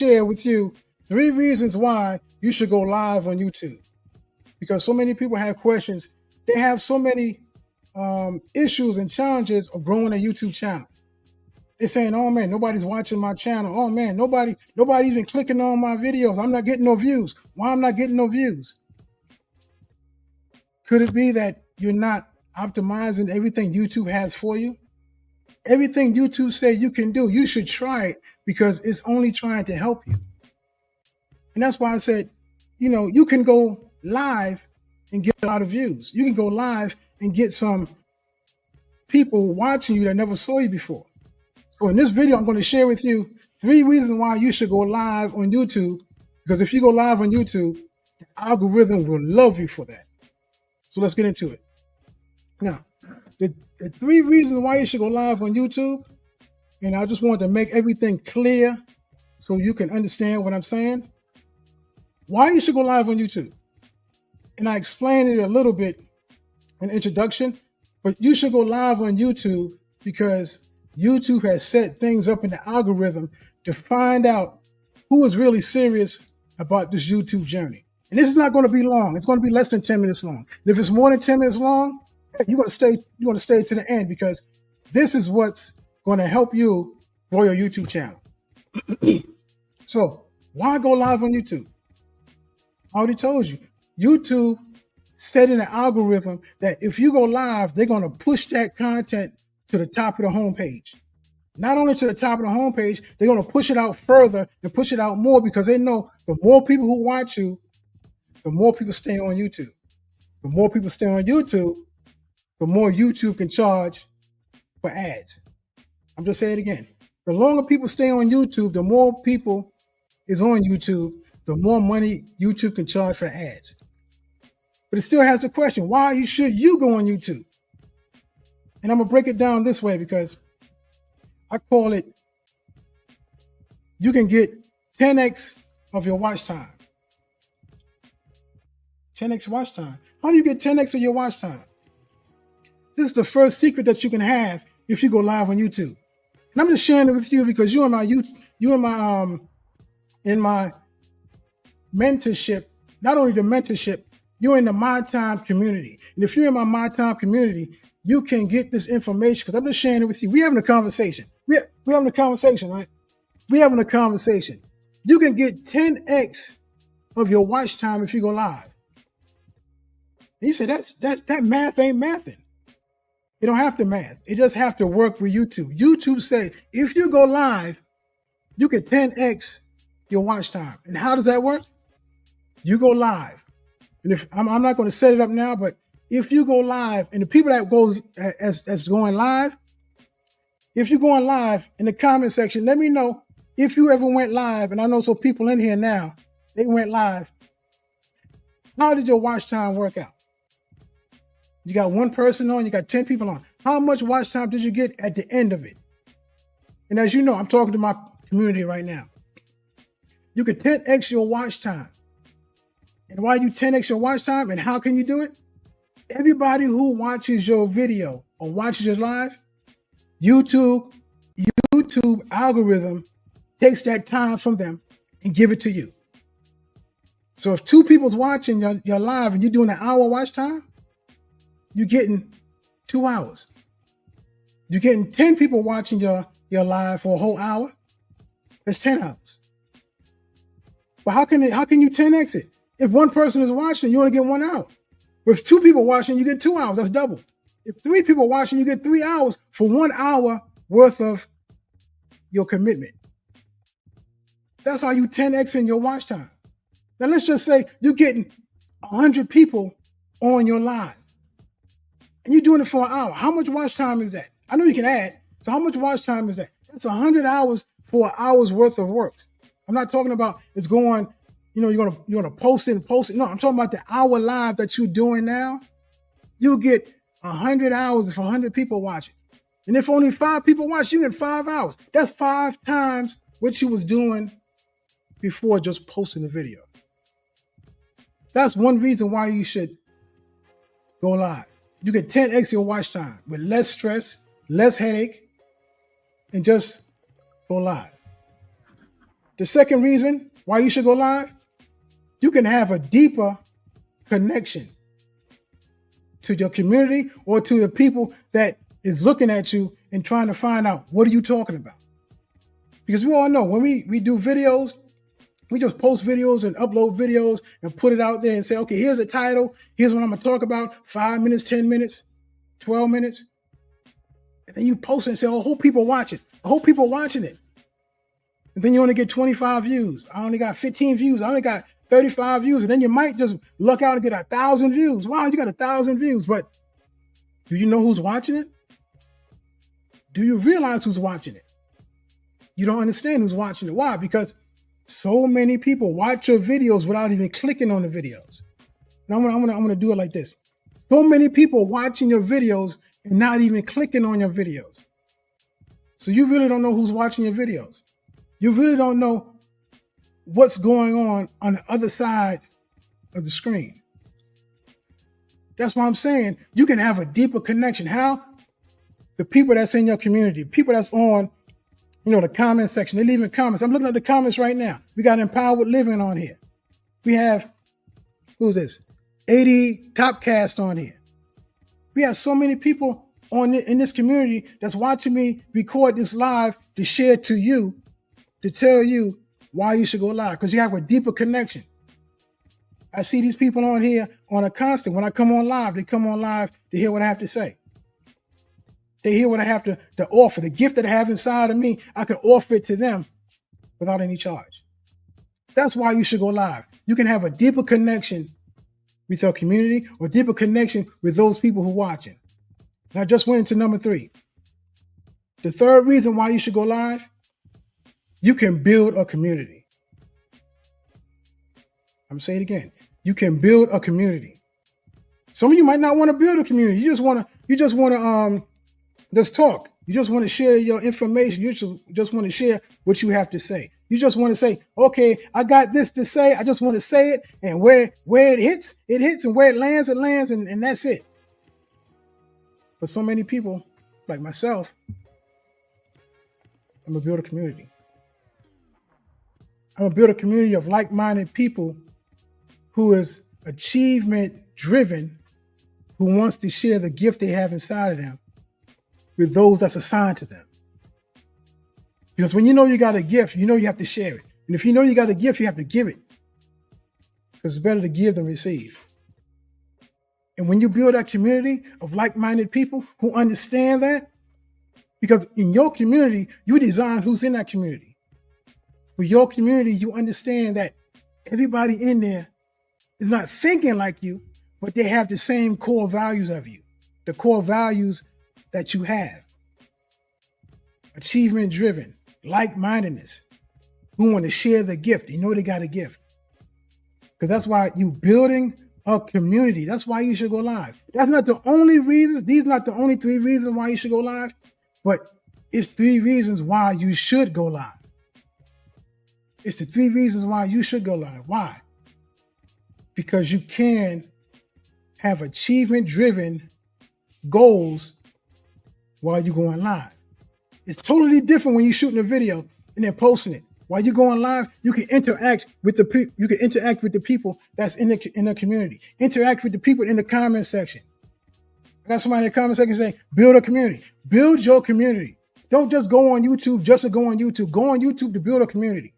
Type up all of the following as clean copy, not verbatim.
share with you 3 reasons why you should go live on YouTube. Because so many people have questions. They have so many issues and challenges of growing a YouTube channel. They're saying, oh man, nobody's watching my channel. Oh man, nobody's even clicking on my videos. I'm not getting no views. Why I'm not getting no views? Could it be that you're not optimizing everything YouTube has for you? Everything YouTube says you can do, you should try it because it's only trying to help you. And that's why I said, you can go live and get a lot of views. You can go live and get some people watching you that never saw you before. So in this video, I'm going to share with you 3 reasons why you should go live on YouTube. Because if you go live on YouTube, the algorithm will love you for that. So let's get into it. Now, the 3 reasons why you should go live on YouTube, and I just want to make everything clear so you can understand what I'm saying. Why you should go live on YouTube. And I explained it a little bit in the introduction, but you should go live on YouTube because YouTube has set things up in the algorithm to find out who is really serious about this YouTube journey. And this is not going to be long. It's going to be less than 10 minutes long. And if it's more than 10 minutes long, you're going to stay to the end because this is what's going to help you grow your YouTube channel. So why go live on YouTube? I already told you. YouTube set in the algorithm that if you go live, they're going to push that content to the top of the homepage. Not only to the top of the homepage, they're going to push it out further and push it out more because they know the more people who watch you, the more people stay on YouTube. The more people stay on YouTube, the more YouTube can charge for ads. I'm just saying it again. The longer people stay on YouTube, the more people is on YouTube, the more money YouTube can charge for ads. But it still has the question, why should you go on YouTube? And I'm going to break it down this way because I call it, you can get 10x of your watch time. 10x watch time. How do you get 10x of your watch time? This is the first secret that you can have if you go live on YouTube. And I'm just sharing it with you because you in my mentorship, not only the mentorship, you're in the My Time community. And if you're in my Time community, you can get this information because I'm just sharing it with you. We're having a conversation. We're having a conversation, right? We're having a conversation. You can get 10x of your watch time if you go live. And you say that math ain't mathing. You don't have to math. It just have to work with YouTube. YouTube say if you go live, you get 10x your watch time. And how does that work? You go live. And if I'm not going to set it up now, but if you go live, and the people that goes as going live, if you're going live in the comment section, let me know if you ever went live. And I know some people in here now, they went live. How did your watch time work out? You got 1 person on, you got 10 people on. How much watch time did you get at the end of it? And as you know, I'm talking to my community right now. You can 10x your watch time. And why you 10x your watch time and how can you do it? Everybody who watches your video or watches your live, YouTube algorithm takes that time from them and give it to you. So if 2 people's watching your live and you're doing an hour watch time, you're getting 2 hours. You're getting 10 people watching your live for a whole hour. That's 10 hours. But how can you 10x it? If 1 person is watching, you only get 1 hour. But if 2 people watching, you get 2 hours. That's double. If 3 people watching, you get 3 hours for 1 hour worth of your commitment. That's how you 10x in your watch time. Now let's just say you're getting 100 people on your live. And you're doing it for an hour. How much watch time is that? I know you can add. So how much watch time is that? That's 100 hours for an hour's worth of work. I'm not talking about it's going, you're gonna post it. No, I'm talking about the hour live that you're doing now. You'll get 100 hours if 100 people watch it. And if only 5 people watch, you get 5 hours. That's 5 times what you was doing before just posting the video. That's one reason why you should go live. You get 10x your watch time with less stress, less headache, and just go live. The second reason why you should go live, you can have a deeper connection to your community or to the people that is looking at you and trying to find out, what are you talking about? Because we all know when we do videos, we just post videos and upload videos and put it out there and say, okay, here's a title. Here's what I'm going to talk about. 5 minutes, 10 minutes, 12 minutes. And then you post it and say, oh, I hope people watch it. I hope people watching it. And then you only get 25 views. I only got 15 views. I only got 35 views. And then you might just luck out and get 1,000 views. Wow, you got 1,000 views. But do you know who's watching it? Do you realize who's watching it? You don't understand who's watching it. Why? Because so many people watch your videos without even clicking on the videos. And I'm gonna do it like this. So many people watching your videos and not even clicking on your videos. So you really don't know who's watching your videos. You really don't know what's going on the other side of the screen. That's why I'm saying you can have a deeper connection. How? The people that's in your community, people that's on, the comment section, they're leaving comments. I'm looking at the comments right now. We got Empowered Living on here. We have, who's this? 80 Topcast on here. We have so many people in this community that's watching me record this live to share to you, to tell you why you should go live, because you have a deeper connection. I see these people on here on a constant. When I come on live, they come on live to hear what I have to say. They hear what I have to offer. The gift that I have inside of me, I can offer it to them without any charge. That's why you should go live. You can have a deeper connection with your community or deeper connection with those people who are watching. And I just went into number 3. The third reason why you should go live, you can build a community. I'm going to say it again. You can build a community. Some of you might not want to build a community. You just want to just talk. You just want to share your information. You just want to share what you have to say. You just want to say, okay, I got this to say. I just want to say it. And where it hits, and where it lands, and that's it. But so many people, like myself, I'm going to build a community. I'm going to build a community of like-minded people who is achievement-driven, who wants to share the gift they have inside of them with those that's assigned to them. Because when you know you got a gift, you know you have to share it. And if you know you got a gift, you have to give it. Because it's better to give than receive. And when you build that community of like-minded people who understand that, because in your community, you design who's in that community. For your community, you understand that everybody in there is not thinking like you, but they have the same core values of you. The core values that you have. Achievement driven, like-mindedness, who want to share the gift. You know they got a gift. Because that's why you building a community. That's why you should go live. That's not the only reasons. These are not the only 3 reasons why you should go live, but it's 3 reasons why you should go live. It's the 3 reasons why you should go live. Why? Because you can have achievement driven goals while you're going live. It's totally different when you're shooting a video and then posting it. While you're going live, you can interact with the people that's in the community. Interact with the people in the comment section. I got somebody in the comment section saying, build a community. Build your community. Don't just go on YouTube just to go on YouTube. Go on YouTube to build a community.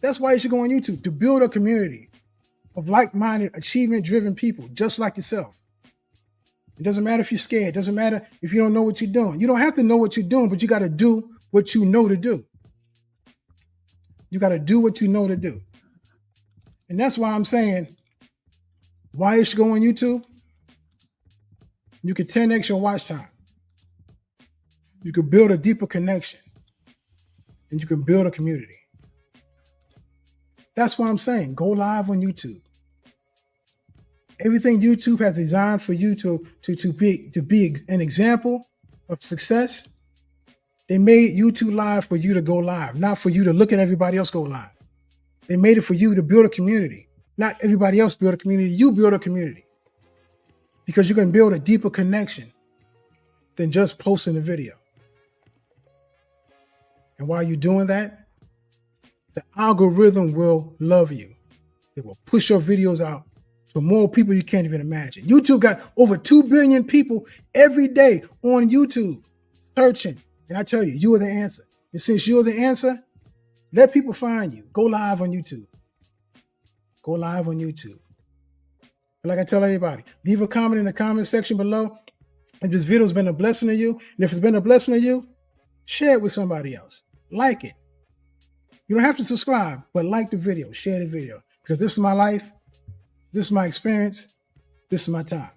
That's why you should go on YouTube, to build a community of like-minded, achievement-driven people, just like yourself. It doesn't matter if you're scared. It doesn't matter if you don't know what you're doing. You don't have to know what you're doing, but you got to do what you know to do. You got to do what you know to do. And that's why I'm saying, why you should go on YouTube? You can 10x your watch time. You can build a deeper connection. And you can build a community. That's why I'm saying, go live on YouTube. Everything YouTube has designed for you to be an example of success. They made YouTube live for you to go live, not for you to look at everybody else go live. They made it for you to build a community. Not everybody else build a community, you build a community. Because you can build a deeper connection than just posting a video. And while you're doing that, the algorithm will love you. It will push your videos out to more people you can't even imagine. YouTube got over 2 billion people every day on YouTube searching. And I tell you, you are the answer. And since you're the answer, let people find you. Go live on YouTube. Go live on YouTube. But like I tell everybody, leave a comment in the comment section below. If this video has been a blessing to you, and if it's been a blessing to you, share it with somebody else. Like it. You don't have to subscribe, but like the video, share the video. Because this is my life, this is my experience, this is my time.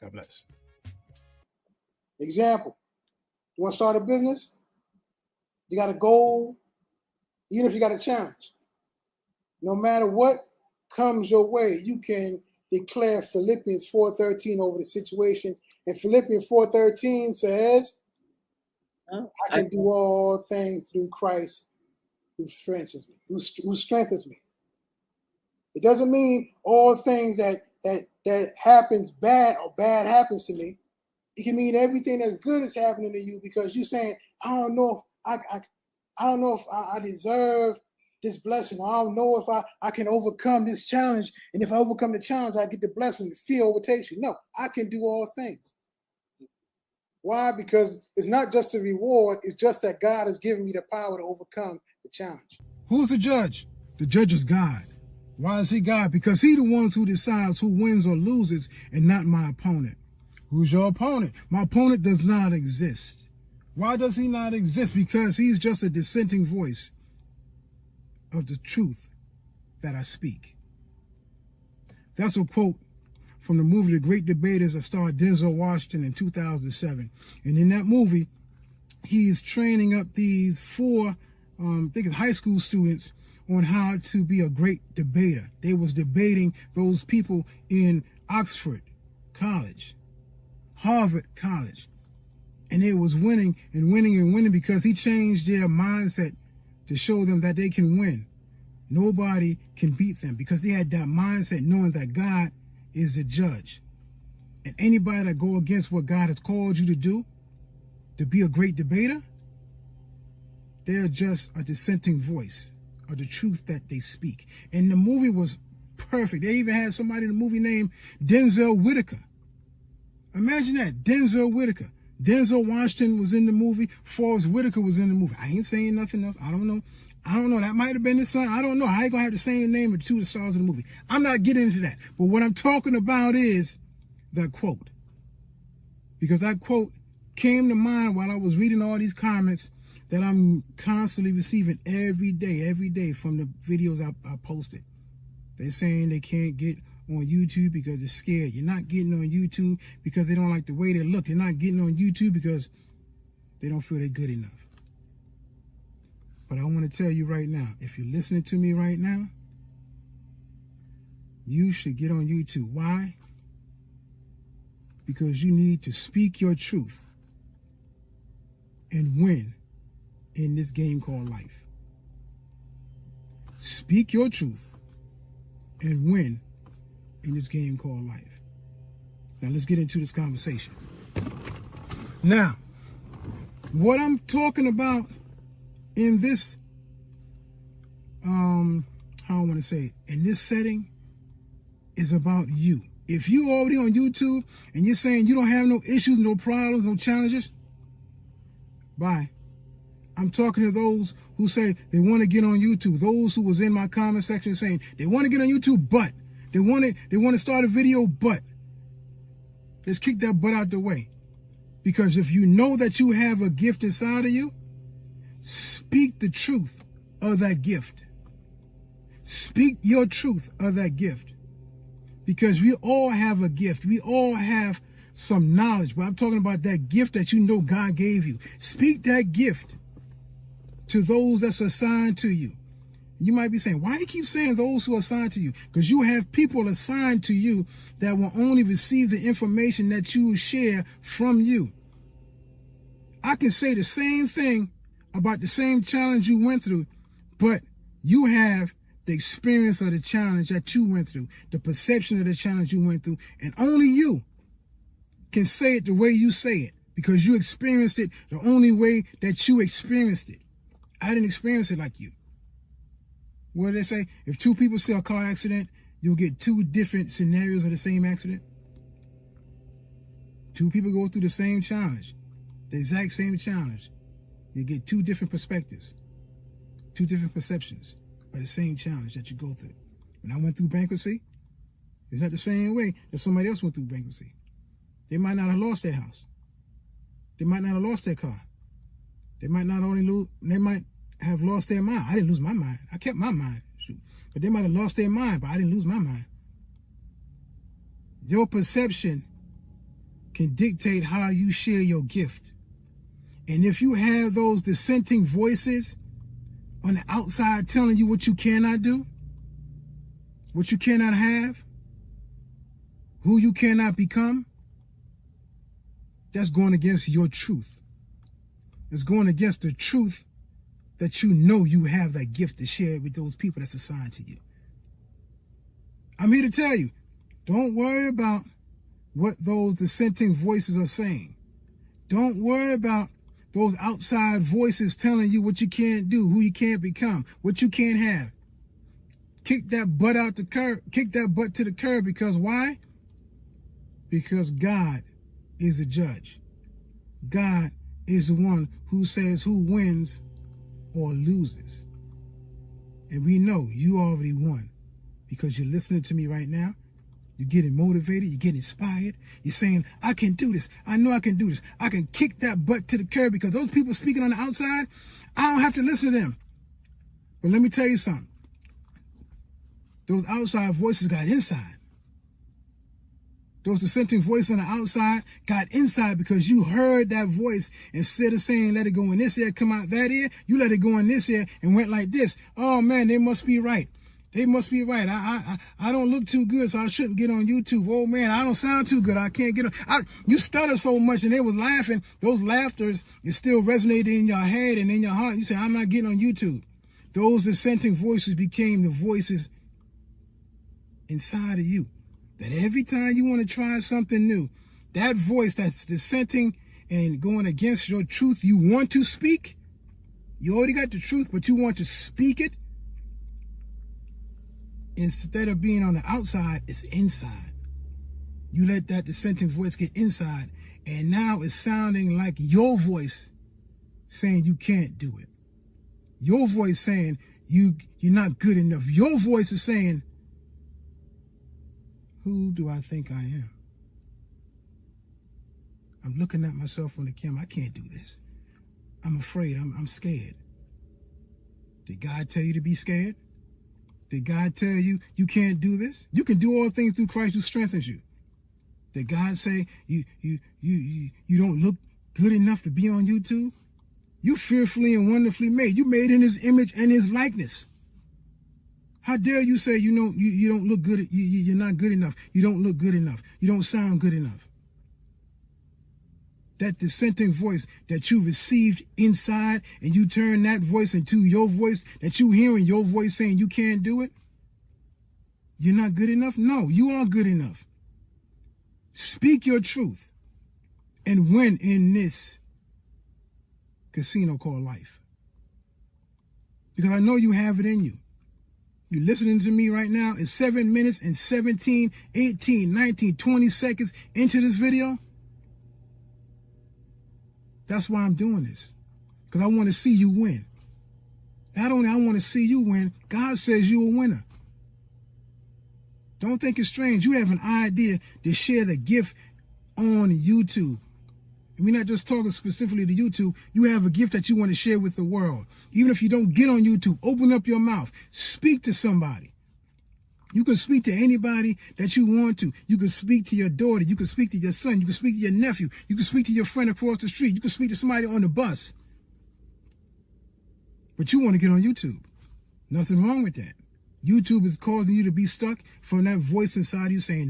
God bless. Example, you want to start a business? You got a goal, even if you got a challenge. No matter what comes your way, you can declare Philippians 4:13 over the situation. And Philippians 4:13 says, I can do all things through Christ who strengthens me. Who strengthens me. It doesn't mean all things that happens bad or bad happens to me. It can mean everything that's good is happening to you because you're saying, I don't know if I deserve this blessing. Or I don't know if I can overcome this challenge. And if I overcome the challenge, I get the blessing. The fear overtakes you. No, I can do all things. Why? Because it's not just a reward. It's just that God has given me the power to overcome the challenge. Who's the judge? The judge is God. Why is he God? Because he the ones who decides who wins or loses and not my opponent. Who's your opponent? My opponent does not exist. Why does he not exist? Because he's just a dissenting voice of the truth that I speak. That's a quote from the movie The Great Debaters that starred Denzel Washington in 2007. And in that movie, he is training up these 4, I think it's high school students on how to be a great debater. They was debating those people in Oxford College, Harvard College. And they was winning and winning and winning because he changed their mindset to show them that they can win. Nobody can beat them because they had that mindset knowing that God is the judge. And anybody that go against what God has called you to do, to be a great debater, they're just a dissenting voice of the truth that they speak. And the movie was perfect. They even had somebody in the movie named Denzel Whitaker. Imagine that, Denzel Whitaker. Denzel Washington was in the movie. Forrest Whitaker was in the movie. I ain't saying nothing else. I don't know. That might have been his son. I don't know. I ain't gonna have the same name of 2 of the stars of the movie. I'm not getting into that. But what I'm talking about is that quote. Because that quote came to mind while I was reading all these comments that I'm constantly receiving every day from the videos I posted. They're saying they can't get on YouTube because they're scared. You're not getting on YouTube because they don't like the way they look. They're not getting on YouTube because they don't feel they're good enough. But I want to tell you right now, if you're listening to me right now, you should get on YouTube. Why? Because you need to speak your truth and win in this game called life. Speak your truth and win in this game called life. Now let's get into this conversation. Now, what I'm talking about in this, how I want to say it, in this setting is about you. If you already on YouTube and you're saying you don't have no issues, no problems, no challenges, bye. I'm talking to those who say they want to get on YouTube. Those who was in my comment section saying they want to get on YouTube, but they want to start a video, but let's kick that butt out the way. Because if you know that you have a gift inside of you, speak the truth of that gift. Speak your truth of that gift. Because we all have a gift. We all have some knowledge. But I'm talking about that gift that you know God gave you. Speak that gift to those that's assigned to you. You might be saying, why do you keep saying those who are assigned to you? Because you have people assigned to you that will only receive the information that you share from you. I can say the same thing about the same challenge you went through, but you have the experience of the challenge that you went through, the perception of the challenge you went through, and only you can say it the way you say it because you experienced it the only way that you experienced it. I didn't experience it like you. What do they say? If two people see a car accident, you'll get two different scenarios of the same accident. Two people go through the same challenge, the exact same challenge. You get two different perspectives, two different perceptions of the same challenge that you go through. When I went through bankruptcy, it's not the same way that somebody else went through bankruptcy. They might not have lost their house. They might not have lost their car. They might have lost their mind. I didn't lose my mind. I kept my mind. But they might have lost their mind, but I didn't lose my mind. Your perception can dictate how you share your gift. And if you have those dissenting voices on the outside telling you what you cannot do, what you cannot have, who you cannot become, that's going against your truth. It's going against the truth that you know you have that gift to share with those people that's assigned to you. I'm here to tell you, don't worry about what those dissenting voices are saying. Don't worry about those outside voices telling you what you can't do, who you can't become, what you can't have. Kick that butt out the curb. Kick that butt to the curb. Because why? Because God is the judge. God is the one who says who wins or loses. And we know you already won because you're listening to me right now. You're getting motivated. You're getting inspired. You're saying, I can do this. I know I can do this. I can kick that butt to the curb because those people speaking on the outside, I don't have to listen to them. But let me tell you something. Those outside voices got inside. Those dissenting voices on the outside got inside because you heard that voice. Instead of saying, let it go in this ear, come out that ear, you let it go in this ear and went like this. Oh man, they must be right. They must be right. I don't look too good, so I shouldn't get on YouTube. Oh man, I don't sound too good. I can't get on. You stutter so much, and they was laughing. Those laughters is still resonating in your head and in your heart. You say, I'm not getting on YouTube. Those dissenting voices became the voices inside of you. That every time you want to try something new, that voice that's dissenting and going against your truth you want to speak, you already got the truth, but you want to speak it. Instead of being on the outside, it's inside. You let that dissenting voice get inside, and now it's sounding like your voice saying you can't do it. Your voice saying you're not good enough. Your voice is saying, who do I think I am? I'm looking at myself on the camera. I can't do this. I'm afraid. I'm scared. Did God tell you to be scared? Did God tell you you can't do this? You can do all things through Christ who strengthens you. Did God say you don't look good enough to be on YouTube? You fearfully and wonderfully made. You made in his image and his likeness. How dare you say you don't look good, you're not good enough, you don't look good enough, you don't sound good enough. That dissenting voice that you received inside and you turn that voice into your voice, that you hearing your voice saying you can't do it, you're not good enough? No, you are good enough. Speak your truth and win in this casino called life. Because I know you have it in you. You're listening to me right now. It's 7 minutes and 17, 18, 19, 20 seconds into this video. That's why I'm doing this. Because I want to see you win. Not only I want to see you win, God says you're a winner. Don't think it's strange. You have an idea to share the gift on YouTube. And we're not just talking specifically to YouTube. You have a gift that you want to share with the world. Even if you don't get on YouTube, open up your mouth. Speak to somebody. You can speak to anybody that you want to. You can speak to your daughter. You can speak to your son. You can speak to your nephew. You can speak to your friend across the street. You can speak to somebody on the bus. But you want to get on YouTube. Nothing wrong with that. YouTube is causing you to be stuck from that voice inside you saying,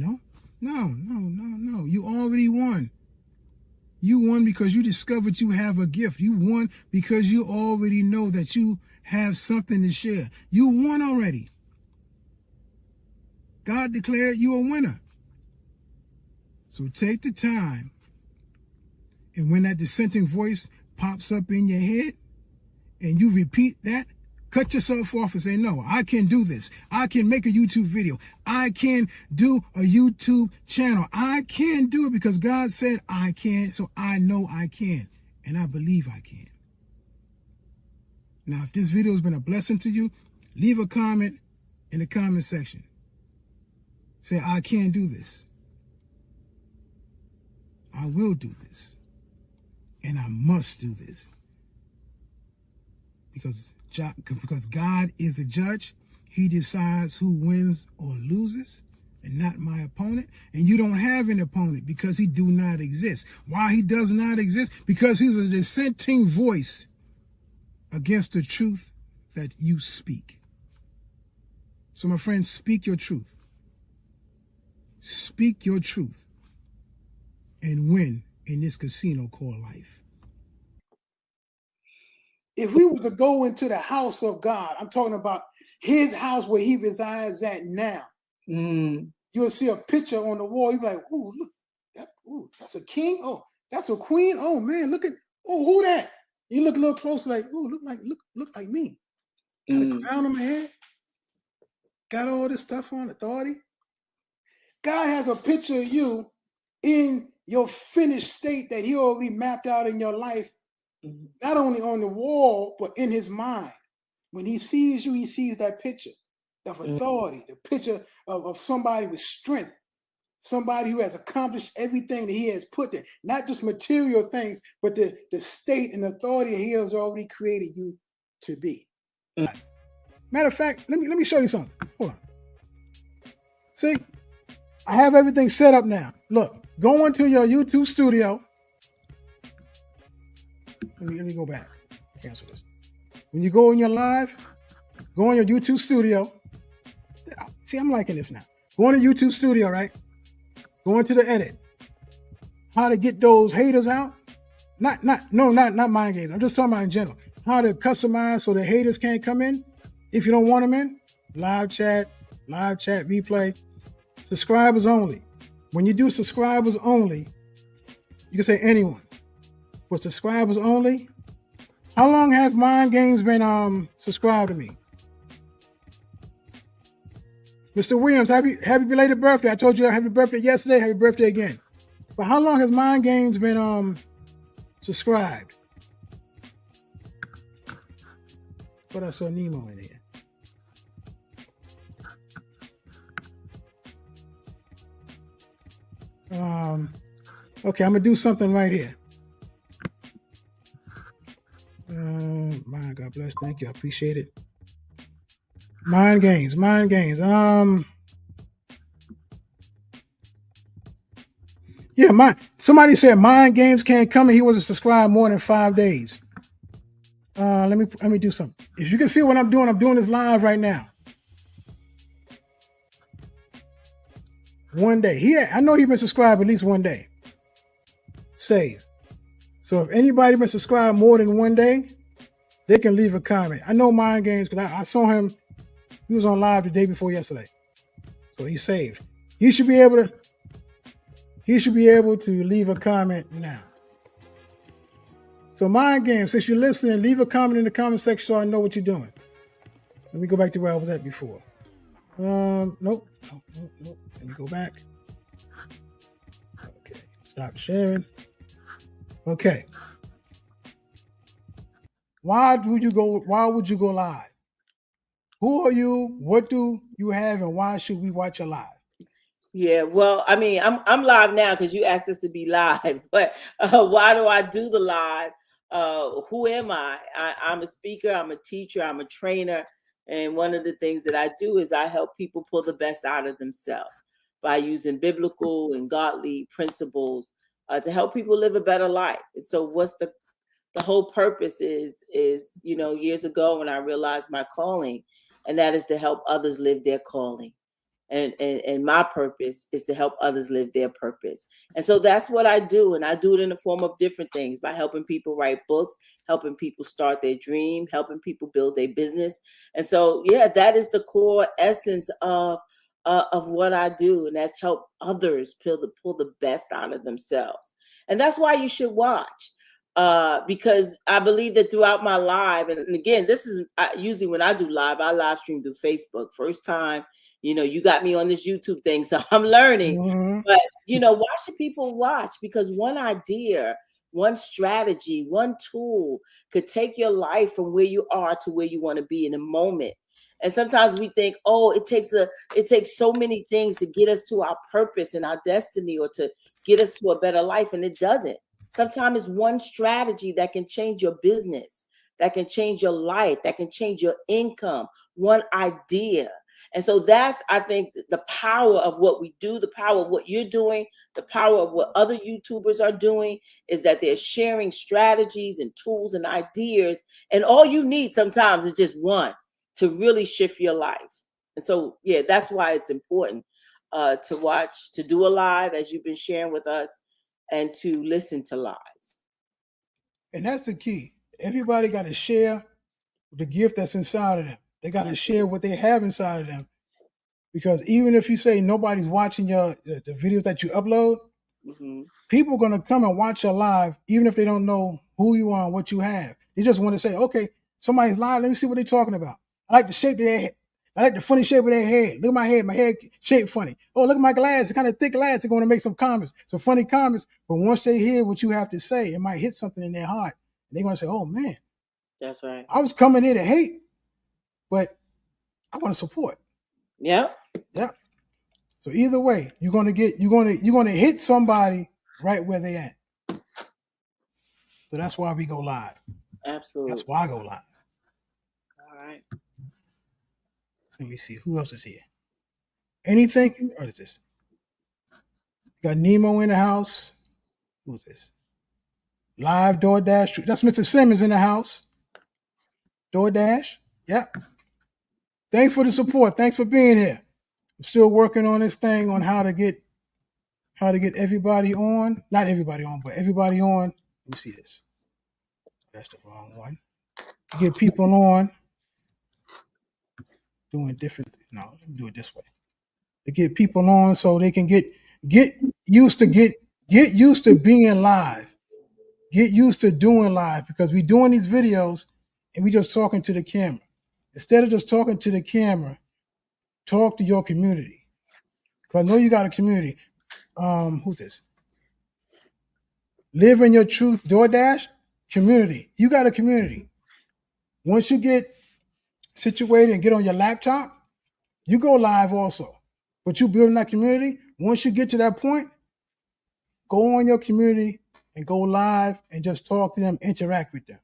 no. You already won. You won because you discovered you have a gift. You won because you already know that you have something to share. You won already. God declared you a winner. So take the time, and when that dissenting voice pops up in your head and you repeat that Cut yourself off and say, no, I can do this. I can make a YouTube video. I can do a YouTube channel. I can do it because God said I can, so I know I can, and I believe I can. Now, if this video has been a blessing to you, leave a comment in the comment section. Say, I can do this. I will do this. And I must do this. Because God is the judge. He decides who wins or loses, and not my opponent. And you don't have an opponent because he do not exist. Why he does not exist? Because he's a dissenting voice against the truth that you speak. So my friends, speak your truth. Speak your truth and win in this casino called life. If we were to go into the house of God, I'm talking about his house where he resides at now. You'll see a picture on the wall. You'll be like, ooh, look, that's a king. Oh, that's a queen. Oh man, look at, oh, who that? You look a little closer, like, ooh, look like me. Got a crown on my head. Got all this stuff on, authority. God has a picture of you in your finished state that he already mapped out in your life, not only on the wall, but in his mind. When he sees you, he sees that picture of authority, the picture of somebody with strength, somebody who has accomplished everything that he has put there, not just material things, but the state and authority he has already created you to be. Matter of fact, let me show you something. Hold on. See, I have everything set up now. Look, go into your YouTube studio. Let me go back. Cancel this. When you go in your live, go in your YouTube studio. See, I'm liking this now. Go into YouTube studio, right? Go into the edit. How to get those haters out? Not mind games. I'm just talking about in general. How to customize so the haters can't come in. If you don't want them in, live chat, replay, subscribers only. When you do subscribers only, you can say anyone. But subscribers only, how long have Mind Games been subscribed to me? Mr. Williams, happy belated birthday. I told you happy birthday yesterday, happy birthday again. But how long has Mind Games been subscribed? But I saw Nemo in here. Okay, I'm gonna do something right here. God bless. Thank you. I appreciate it. Mind games. Yeah, somebody said Mind Games can't come and he wasn't subscribed more than 5 days. Let me do something. If you can see what I'm doing this live right now. 1 day. I know he's been subscribed at least 1 day. Save. So if anybody been subscribed more than 1 day, they can leave a comment. I know Mind Games because I saw him. He was on live the day before yesterday. So he saved. He should be able to leave a comment now. So Mind Games, since you're listening, leave a comment in the comment section so I know what you're doing. Let me go back to where I was at before. Nope. Let me go back. Okay. Stop sharing. Okay. Why would you go live? Who are you? What do you have? And why should we watch you live? Yeah, well, I mean, I'm live now because you asked us to be live. But why do I do the live? Who am I? I'm a speaker. I'm a teacher. I'm a trainer. And one of the things that I do is I help people pull the best out of themselves by using biblical and godly principles to help people live a better life. And so what's the whole purpose is, years ago when I realized my calling, and that is to help others live their calling. And my purpose is to help others live their purpose. And so that's what I do. And I do it in the form of different things, by helping people write books, helping people start their dream, helping people build their business. And so, yeah, that is the core essence of what I do. And that's help others pull the best out of themselves. And that's why you should watch. because I believe that throughout my live, and again, this is usually when I do live, I live stream through Facebook. First time, you got me on this YouTube thing, so I'm learning. Mm-hmm. But why should people watch? Because one idea, one strategy, one tool could take your life from where you are to where you want to be in a moment. And sometimes we think, oh, it takes so many things to get us to our purpose and our destiny, or to get us to a better life, and it doesn't. Sometimes it's one strategy that can change your business, that can change your life, that can change your income, one idea. And so that's, I think, the power of what we do, the power of what you're doing, the power of what other YouTubers are doing, is that they're sharing strategies and tools and ideas. And all you need sometimes is just one to really shift your life. And so, yeah, that's why it's important to watch, to do a live, as you've been sharing with us, and to listen to lives. And that's the key. Everybody got to share the gift that's inside of them. They got to share what they have inside of them. Because even if you say nobody's watching the videos that you upload, people are going to come and watch your live, even if they don't know who you are and what you have. They just want to say, okay, somebody's live. Let me see what they're talking about. I like the shape of their head. I like the funny shape of their head. Look at my head. My head shaped funny. Oh, look at my glass. It's kind of thick glass. They're going to make some comments, some funny comments. But once they hear what you have to say, it might hit something in their heart. And they're going to say, oh, man. That's right. I was coming here to hate, but I want to support. Yeah. Yeah. So either way, you're gonna hit somebody right where they at. So that's why we go live. Absolutely. That's why I go live. All right. Let me see who else is here. Anything? What is this? Got Nemo in the house. Who's this? Live DoorDash. That's Mr. Simmons in the house. DoorDash. Yep. Thanks for the support. Thanks for being here. I'm still working on this thing on how to get everybody on. Not everybody on, but everybody on. Let me see this. That's the wrong one. Get people on. Doing different. No, let me do it this way. To get people on so they can get used to being live. Get used to doing live, because we're doing these videos and we just talking to the camera. Instead of just talking to the camera, talk to your community. Because I know you got a community. Who's this? Live in your truth, DoorDash community. You got a community. Once you get situated and get on your laptop, you go live also. But you building that community. Once you get to that point, go on your community and go live and just talk to them, interact with them.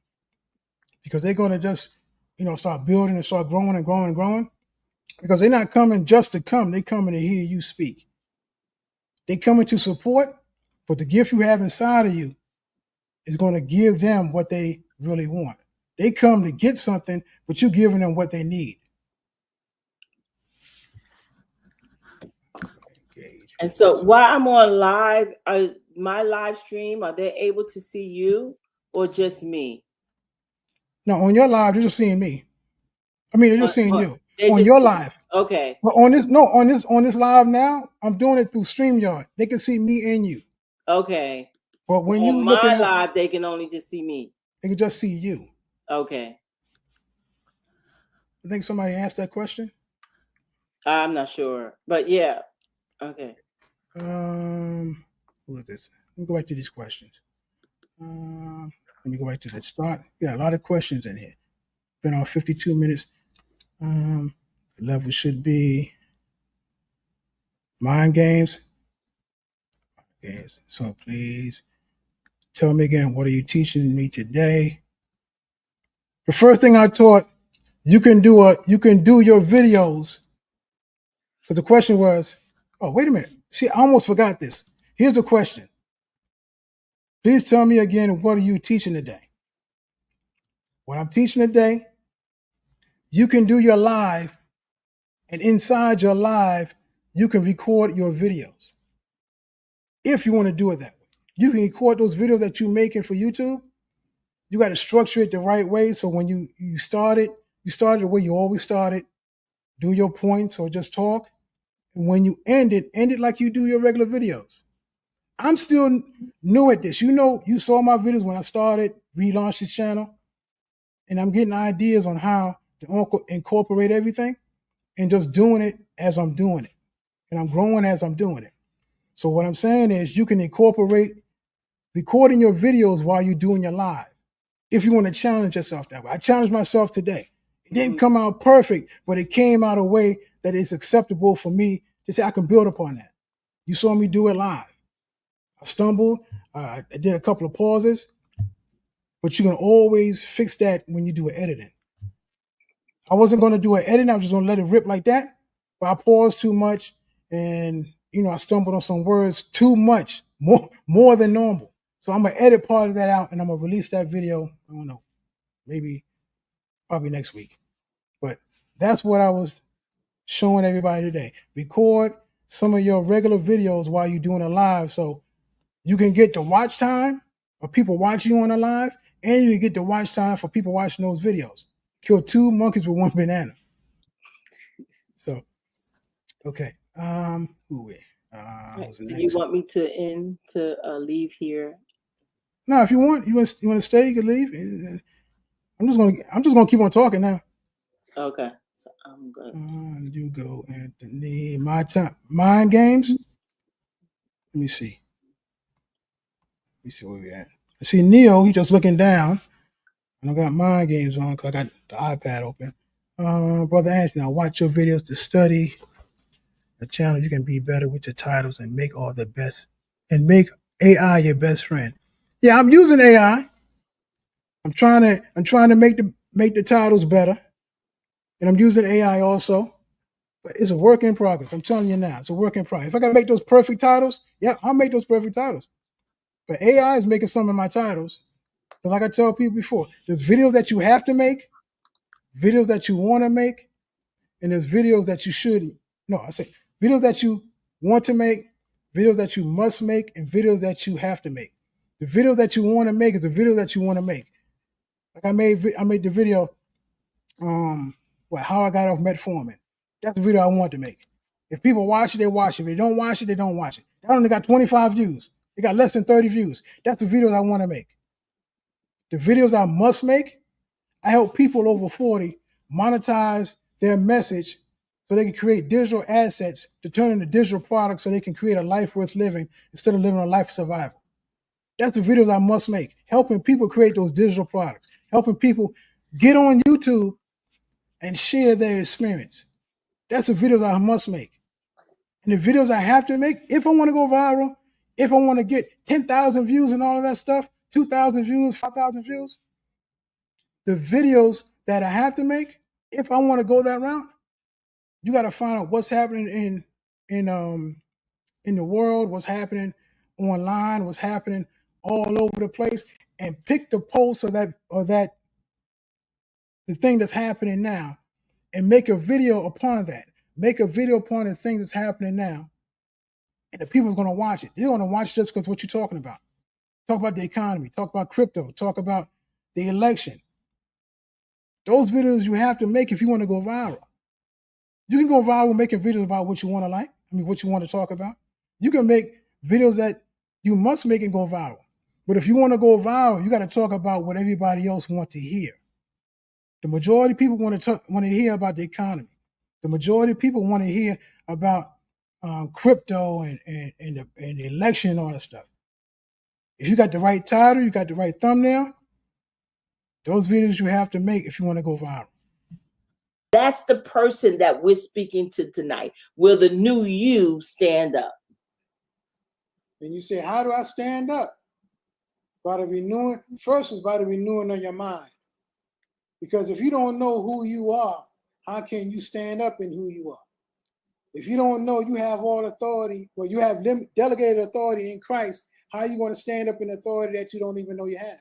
Because they're going to just, start building and start growing and growing and growing. Because they're not coming just to come. They're coming to hear you speak. They're coming to support, but the gift you have inside of you is going to give them what they really want. They come to get something, but you're giving them what they need. And so while I'm on live, my live stream, are they able to see you or just me? No, on your live, they're just seeing me. I mean, they're just seeing you on your live. Okay. But on this live now, I'm doing it through StreamYard. They can see me and you. Okay. But when you look at live, they can only just see me. They can just see you. Okay. I think somebody asked that question. I'm not sure, but yeah. Okay. Who is this? Let me go back to these questions. Let me go back to the start. Yeah, a lot of questions in here. Been on 52 minutes. The level should be mind games. Yes. So please tell me again, what are you teaching me today? The first thing I taught, you can do your videos. But the question was, oh, wait a minute. See, I almost forgot this. Here's the question. Please tell me again, what are you teaching today? What I'm teaching today, you can do your live, and inside your live, you can record your videos. If you want to do it that way. You can record those videos that you're making for YouTube. You got to structure it the right way. So when you start it the way you always started. Do your points or just talk. And when you end it like you do your regular videos. I'm still new at this. You know, you saw my videos when I started, relaunched the channel, and I'm getting ideas on how to incorporate everything and just doing it as I'm doing it. And I'm growing as I'm doing it. So what I'm saying is you can incorporate recording your videos while you're doing your live. If you want to challenge yourself that way. I challenged myself today. It didn't come out perfect, but it came out a way that is acceptable for me to say I can build upon that. You saw me do it live. I stumbled. I did a couple of pauses, but you can always fix that when you do an editing. I wasn't going to do an edit. I was just going to let it rip like that. But I paused too much, and I stumbled on some words too much, more than normal. So I'm gonna edit part of that out, and I'm gonna release that video. I don't know, probably next week. But that's what I was showing everybody today. Record some of your regular videos while you're doing a live, so you can get the watch time of people watching you on a live, and you can get the watch time for people watching those videos. Kill two monkeys with one banana. So, okay. Who we? Right. So you want me to leave here? No, if you want to stay, you can leave. I'm just gonna keep on talking now. Okay. So I'm good. You go, Anthony. My time. Mind games. Let me see. Where we at. I see Neo. He just looking down. And I got mind games on because I got the iPad open. Brother Anthony, now watch your videos to study the channel. You can be better with your titles and make all the best and make AI your best friend. Yeah, I'm using AI. I'm trying to make the titles better, and I'm using AI also. But it's a work in progress. I'm telling you now, it's a work in progress. If I can make those perfect titles, yeah, I'll make those perfect titles. But AI is making some of my titles. But like I tell people before, there's videos that you have to make, videos that you want to make, and there's videos that you shouldn't. No, I say videos that you want to make, videos that you must make, and videos that you have to make. The video that you want to make is the video that you want to make. Like I made the video, how I got off metformin. That's the video I want to make. If people watch it, they watch it. If they don't watch it, they don't watch it. That only got 25 views. It got less than 30 views. That's the videos I want to make. The videos I must make, I help people over 40 monetize their message so they can create digital assets to turn into digital products so they can create a life worth living instead of living a life of survival. That's the videos I must make, helping people create those digital products, helping people get on YouTube and share their experience. That's the videos I must make. And the videos I have to make, if I want to go viral, if I want to get 10,000 views and all of that stuff, 2,000 views, 5,000 views, the videos that I have to make, if I want to go that route, you got to find out what's happening in the world, what's happening online, what's happening all over the place, and pick the post or that the thing that's happening now, and make a video upon that. Make a video upon the thing that's happening now, and the people's going to watch it. They're going to watch just because what you're talking about. Talk about the economy. Talk about crypto. Talk about the election. Those videos you have to make if you want to go viral. You can go viral making videos about what you want to like. What you want to talk about. You can make videos that you must make and go viral. But if you want to go viral, you got to talk about what everybody else wants to hear. The majority of people want to hear about the economy. The majority of people want to hear about crypto and the election and all that stuff. If you got the right title, you got the right thumbnail, those videos you have to make if you want to go viral. That's the person that we're speaking to tonight. Will the new you stand up? And you say, how do I stand up? By the renewing, first is by the renewing of your mind. Because if you don't know who you are, how can you stand up in who you are? If you don't know you have all authority, well, you have delegated authority in Christ, how are you going to stand up in authority that you don't even know you have?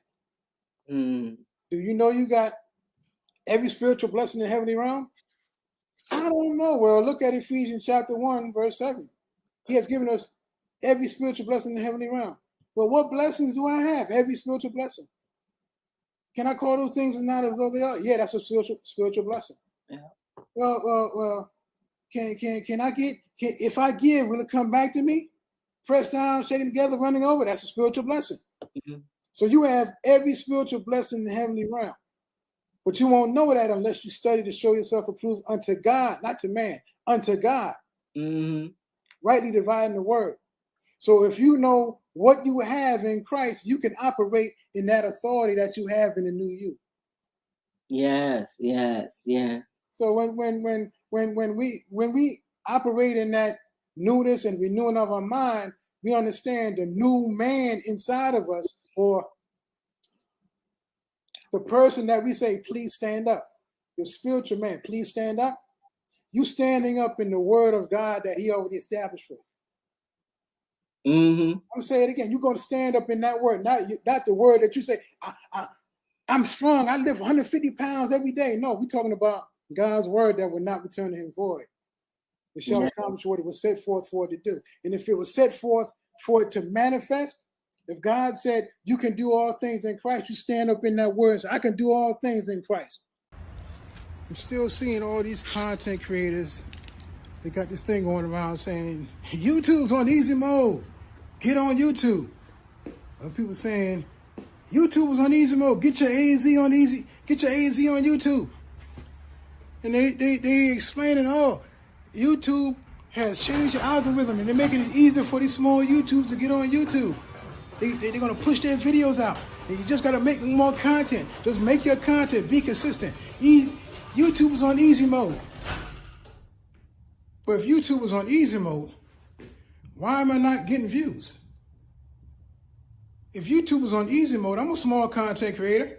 Do you know you got every spiritual blessing in the heavenly realm? I don't know. Well, look at Ephesians chapter 1, verse 7. He has given us every spiritual blessing in the heavenly realm. Well, what blessings do I have? Every spiritual blessing. Can I call those things not as though they are? Yeah, that's a spiritual blessing. Yeah. Well, can I get, if I give, will it come back to me? pressed down, shaken together, running over. That's a spiritual blessing. Mhm. So you have every spiritual blessing in the heavenly realm. But you won't know that unless you study to show yourself approved unto God, not to man, unto God, Mhm. rightly dividing the word. So if you know what you have in Christ, you can operate in that authority that you have in the new you. Yes, yes, yes. So when we operate in that newness and renewing of our mind, we understand the new man inside of us, or the person that we say, please stand up. Your spiritual man, please stand up. You standing up in the word of God that he already established for you. Mm-hmm. I'm gonna say it again. You're gonna stand up in that word, not the word that you say, I'm strong, I lift 150 pounds every day. No, we're talking about God's word that will not return to him void. It shall accomplish what it was set forth for it to do. And if it was set forth for it to manifest, if God said you can do all things in Christ, you stand up in that word. So I can do all things in Christ. I'm still seeing all these content creators. They got this thing going around saying, YouTube's on easy mode. Get on YouTube. Other people saying, YouTube is on easy mode. Get your AZ on easy. Get your AZ on YouTube. And they explaining, oh, YouTube has changed the algorithm and they're making it easier for these small YouTubers to get on YouTube. They're going to push their videos out. And you just got to make more content. Just make your content. Be consistent. YouTube is on easy mode. But if YouTube is on easy mode, why am I not getting views? If YouTube is on easy mode, I'm a small content creator.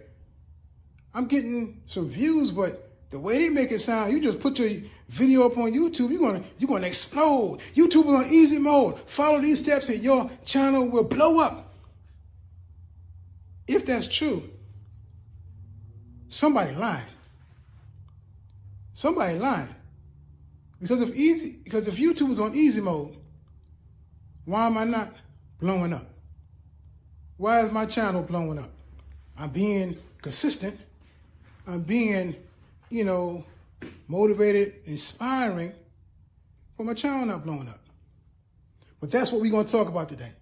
I'm getting some views, but the way they make it sound, you just put your video up on YouTube, you're gonna explode. YouTube is on easy mode. Follow these steps and your channel will blow up. If that's true, somebody lying. Somebody lying. Because if YouTube is on easy mode, why am I not blowing up? Why is my channel blowing up? I'm being consistent. I'm being, motivated, inspiring, but my channel not blowing up. But that's what we're going to talk about today.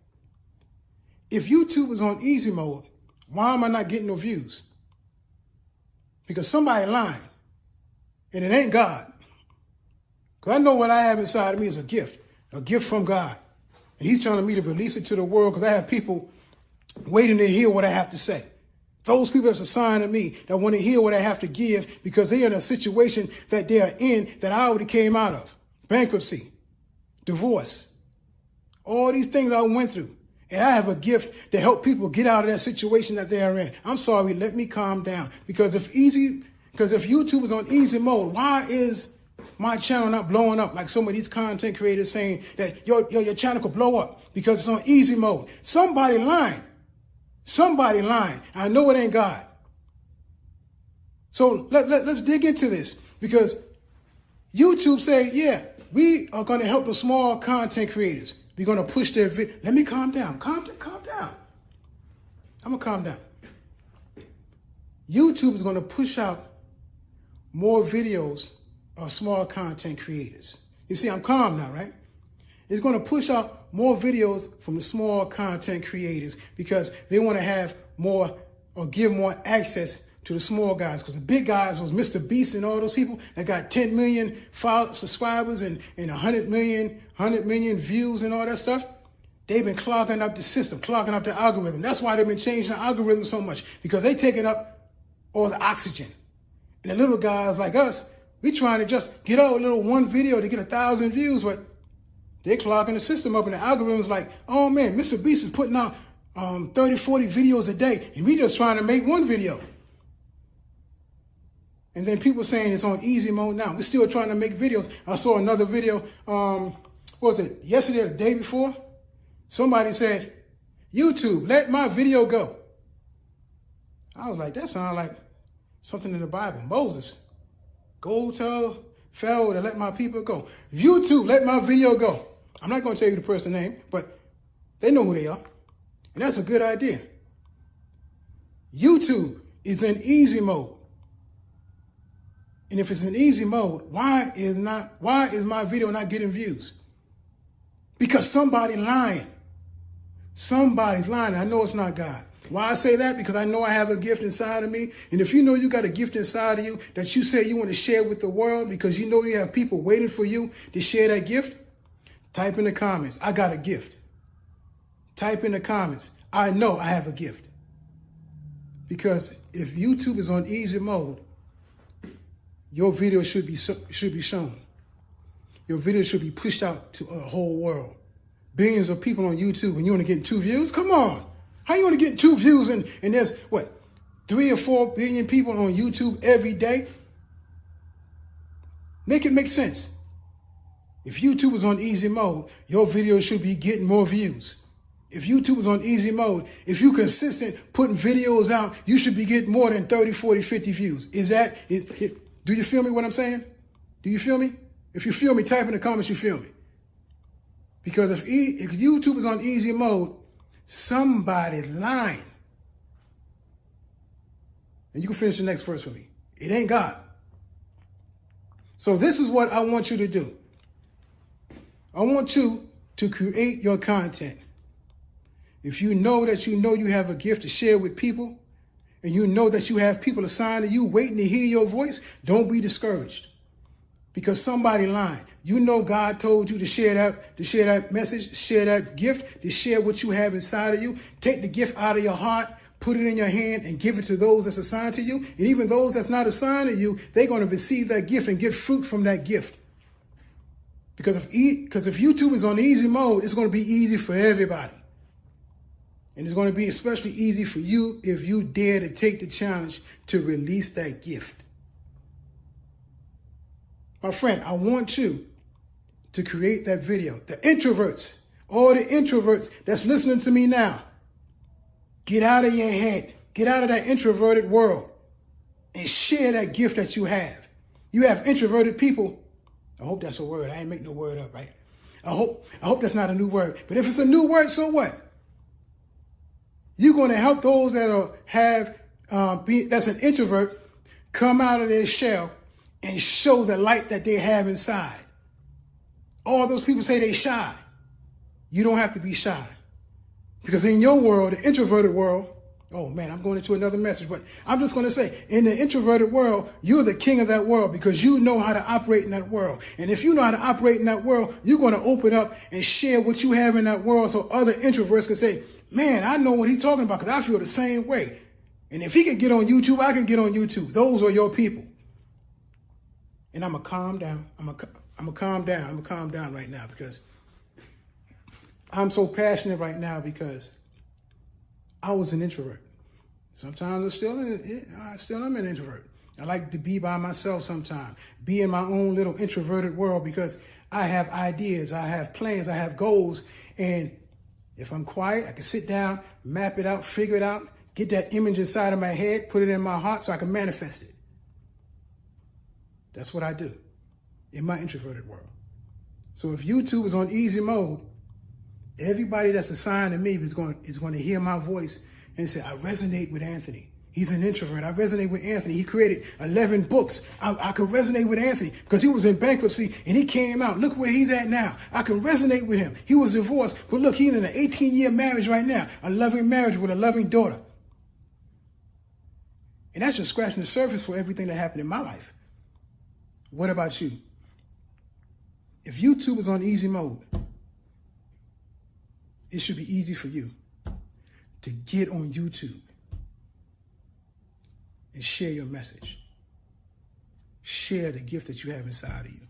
If YouTube is on easy mode, why am I not getting no views? Because somebody lying, and it ain't God. Because I know what I have inside of me is a gift from God. And he's telling me to release it to the world because I have people waiting to hear what I have to say. Those people that's assigned to me that want to hear what I have to give because they're in a situation that they are in that I already came out of. Bankruptcy, divorce, all these things I went through. And I have a gift to help people get out of that situation that they are in. I'm sorry, let me calm down. Because if YouTube is on easy mode, why is my channel not blowing up like some of these content creators saying that your channel could blow up because it's on easy mode? Somebody lying. Somebody lying. I know it ain't God. So let's dig into this because YouTube say, yeah, we are going to help the small content creators. We're going to push their video. Let me calm down. Calm down. I'm going to calm down. YouTube is going to push out more videos of small content creators. You see, I'm calm now, right? It's going to push out more videos from the small content creators because they want to have more or give more access to the small guys. Because the big guys was Mr. Beast and all those people that got 10 million subscribers and 100 million views and all that stuff. They've been clogging up the system, clogging up the algorithm. That's why they've been changing the algorithm so much because they taking up all the oxygen. And the little guys like us, we trying to just get out a little one video to get 1,000 views, but they're clogging the system up and the algorithm's like, oh man, Mr. Beast is putting out 30, 40 videos a day and we just trying to make one video. And then people saying it's on easy mode now. We're still trying to make videos. I saw another video, what was it, yesterday or the day before? Somebody said, YouTube, let my video go. I was like, that sounds like something in the Bible. Moses, go tell Pharaoh to let my people go. YouTube, let my video go. I'm not going to tell you the person's name, but they know who they are. And that's a good idea. YouTube is in easy mode. And if it's in easy mode, why is my video not getting views? Because somebody's lying. Somebody's lying. I know it's not God. Why I say that? Because I know I have a gift inside of me. And if you know you got a gift inside of you that you say you want to share with the world because you know you have people waiting for you to share that gift, type in the comments, I got a gift. Type in the comments, I know I have a gift. Because if YouTube is on easy mode, your video should be shown. Your video should be pushed out to a whole world. Billions of people on YouTube and you want to get 2 views? Come on. How you want to get 2 views and there's, what, 3 or 4 billion people on YouTube every day? Make it make sense. If YouTube is on easy mode, your video should be getting more views. If YouTube is on easy mode, if you're consistent putting videos out, you should be getting more than 30, 40, 50 views. Do you feel me what I'm saying? Do you feel me? If you feel me, type in the comments you feel me. Because if YouTube is on easy mode, somebody's lying. And you can finish the next verse for me. It ain't God. So this is what I want you to do. I want you to create your content. If you know you have a gift to share with people, and you know that you have people assigned to you waiting to hear your voice, don't be discouraged. Because somebody lying. You know God told you to share that message, share that gift, to share what you have inside of you. Take the gift out of your heart, put it in your hand, and give it to those that's assigned to you. And even those that's not assigned to you, they're going to receive that gift and get fruit from that gift. Because if YouTube is on easy mode, it's going to be easy for everybody. And it's going to be especially easy for you if you dare to take the challenge to release that gift. My friend, I want you to create that video. The introverts, all the introverts that's listening to me now, get out of your head. Get out of that introverted world and share that gift that you have. You have introverted people. I hope that's a word. I ain't make no word up, right? I hope that's not a new word. But if it's a new word, so what? You're going to help those that that's an introvert come out of their shell and show the light that they have inside. All those people say they shy. You don't have to be shy. Because in your world, the introverted world, oh man, I'm going into another message, but I'm just going to say, in the introverted world, you're the king of that world because you know how to operate in that world. And if you know how to operate in that world, you're going to open up and share what you have in that world so other introverts can say, man, I know what he's talking about because I feel the same way. And if he can get on YouTube, I can get on YouTube. Those are your people. And I'm going to calm down. I'm going to calm down. I'm going to calm down right now because I'm so passionate right now because I was an introvert. Sometimes I still am an introvert. I like to be by myself sometimes, be in my own little introverted world because I have ideas, I have plans, I have goals. And if I'm quiet, I can sit down, map it out, figure it out, get that image inside of my head, put it in my heart so I can manifest it. That's what I do in my introverted world. So if YouTube is on easy mode, everybody that's assigned to me is going to hear my voice and say, I resonate with Anthony. He's an introvert. I resonate with Anthony. He created 11 books. I can resonate with Anthony because he was in bankruptcy and he came out. Look where he's at now. I can resonate with him. He was divorced, but look, he's in an 18-year marriage right now, a loving marriage with a loving daughter. And that's just scratching the surface for everything that happened in my life. What about you? If YouTube is on easy mode, it should be easy for you to get on YouTube and share your message. Share the gift that you have inside of you.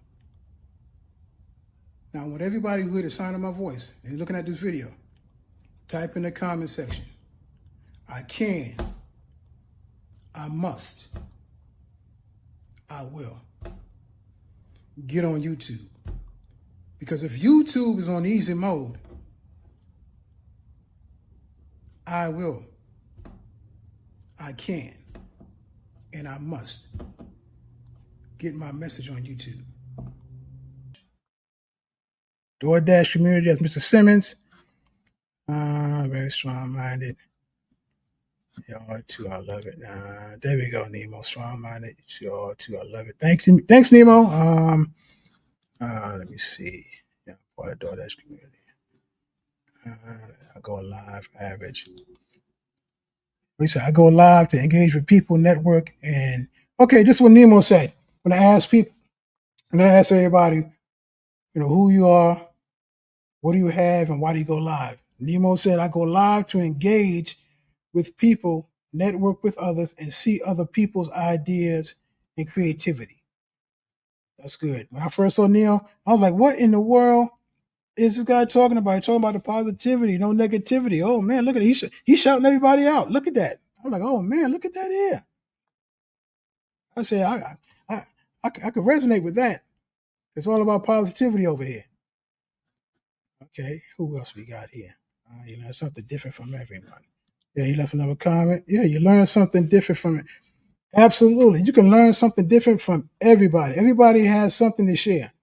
Now, I want everybody who heard the sound of my voice and looking at this video, type in the comment section, I can, I must, I will. Get on YouTube. Because if YouTube is on easy mode, I will, I can, and I must get my message on YouTube. DoorDash community, that's Mr. Simmons. Very strong-minded. Y'all too, I love it. There we go, Nemo. Strong-minded. Y'all too, I love it. Thanks, Nemo. Let me see. Yeah, part of the DoorDash community. I go live average. We said I go live to engage with people, network, and okay, just what Nemo said. When I ask people, when I ask everybody, who you are, what do you have, and why do you go live? Nemo said I go live to engage with people, network with others, and see other people's ideas and creativity. That's good. When I first saw Neil, I was like, what in the world is this guy talking about? He's talking about the positivity, no negativity. Oh man, look at it. He's shouting everybody out. Look at that. I'm like, oh man, look at that here. I said, I could resonate with that. It's all about positivity over here. Okay, who else we got here? Something different from everyone. Yeah, he left another comment. Yeah, you learn something different from it. Absolutely. You can learn something different from everybody. Everybody has something to share,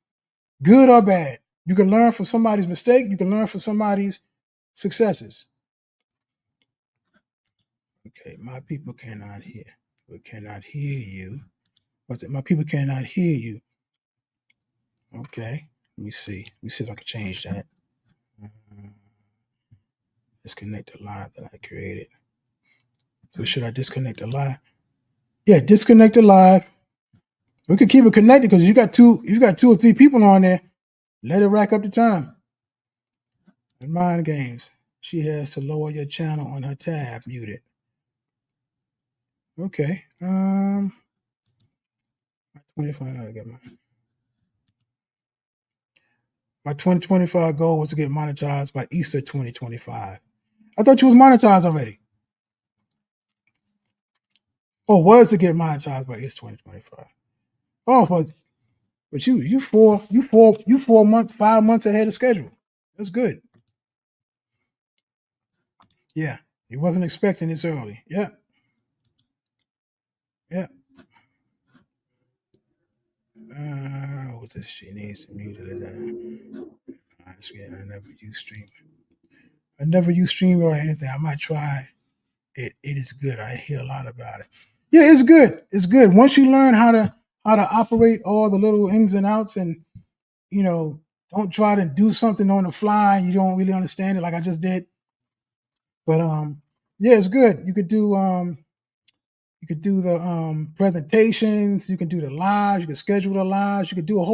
good or bad. You can learn from somebody's mistake. You can learn from somebody's successes. Okay, my people cannot hear. We cannot hear you. What's it? My people cannot hear you. Okay, let me see. Let me see if I can change that. Disconnect the line that I created. So should I disconnect the live? Yeah, disconnect the live. We can keep it connected because you got two or three people on there. Let it rack up the time. And mind games. She has to lower your channel on her tab. Muted. Okay. 25. I get my 2025 goal was to get monetized by Easter 2025. I thought you was monetized already. Oh, was to get monetized by Easter 2025. Oh, but you 5 months ahead of schedule. That's good. Yeah, he wasn't expecting this early. Yeah. Yeah. What's this? She needs to mute it. I never use Stream. I never use Stream or anything. I might try it. It is good. I hear a lot about it. Yeah, it's good. It's good. Once you learn how to operate all the little ins and outs, and don't try to do something on the fly and you don't really understand it like I just did. But yeah, it's good. You could do the presentations, you can do the lives, you can schedule the lives, you could do a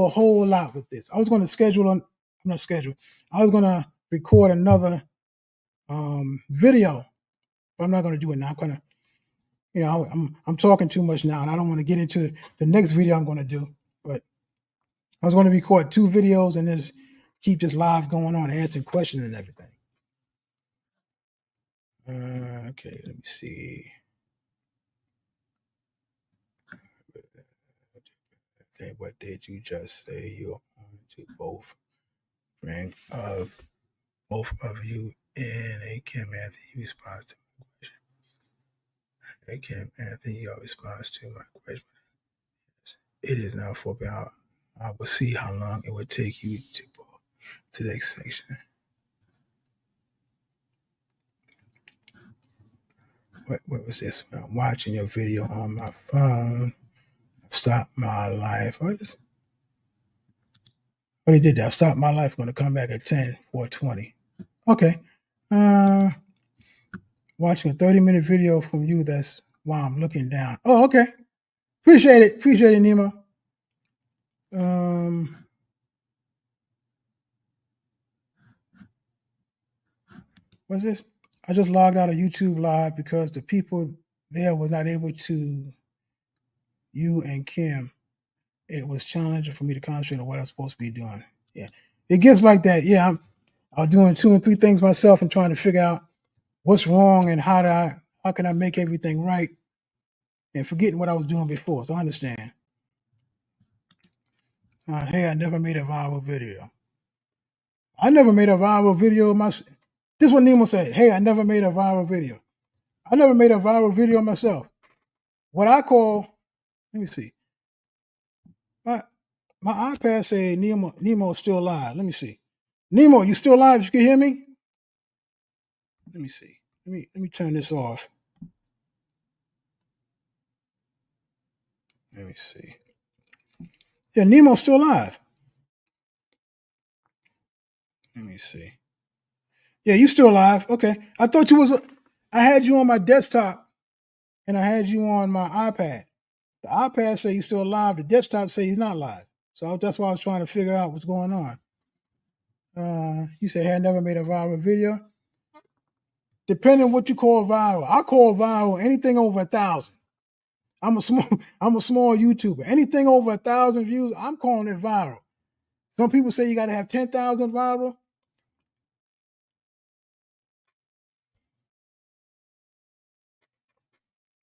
whole lot with this. I was going to I was going to record another video, but I'm not going to do it now. I'm going to, I'm talking too much now, and I don't want to get into the next video I'm going to do. But I was going to record 2 videos and then just keep this live going on, answering questions and everything. Okay, let me see. What did you just say? You're on to both bring of both of you in a Kim Anthony response to my question. A Kim Anthony, your response to my question. It is now 4 p.m. I will see how long it would take you to go to the next section. What was this? I'm watching your video on my phone. Stop my life. What he did that? Stop my life. Going to come back at 10:420. Okay. Watching a 30-minute video from you. That's why I'm looking down. Oh, okay. Appreciate it, Nemo. What's this? I just logged out of YouTube Live because the people there were not able to. You and Kim, it was challenging for me to concentrate on what I'm supposed to be doing. Yeah, it gets like that. Yeah, I'm doing 2 and 3 things myself and trying to figure out what's wrong and how can I make everything right, and forgetting what I was doing before. So I understand. Hey, I never made a viral video. I never made a viral video myself. This is what Nemo said. Hey, I never made a viral video. I never made a viral video myself. What I call, let me see. My iPad say Nemo is still alive. Let me see. Nemo, you still alive? You can hear me? Let me see. Let me turn this off. Let me see. Yeah, Nemo's still alive. me see. Yeah, you still live. Okay. I thought you was. I had you on my desktop, and I had you on my iPad. The iPad say he's still live. The desktop say he's not live. So that's why I was trying to figure out what's going on. You say had never made a viral video. Depending on what you call viral, I call viral anything over 1,000. I'm a small YouTuber. Anything over 1,000 views, I'm calling it viral. Some people say you got to have 10,000 viral.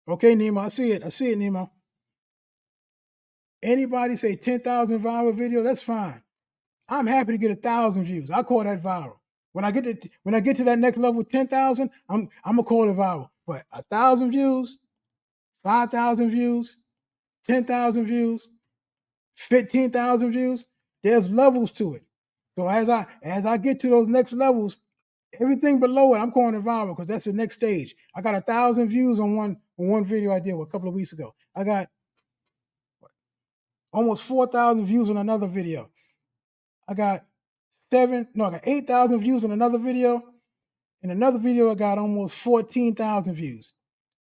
Okay, Nemo, I see it, Nemo. Anybody say 10,000 viral video, that's fine. I'm happy to get 1,000 views. I call that viral. When I get to that next level, 10,000, I'm gonna call it viral. But 1,000 views, 5,000 views, 10,000 views, 15,000 views, there's levels to it. So as I get to those next levels, everything below it, I'm calling it viral because that's the next stage. I got 1,000 views on one video I did a couple of weeks ago. I got almost 4,000 views on another video. I got 8,000 views on another video. In another video, I got almost 14,000 views.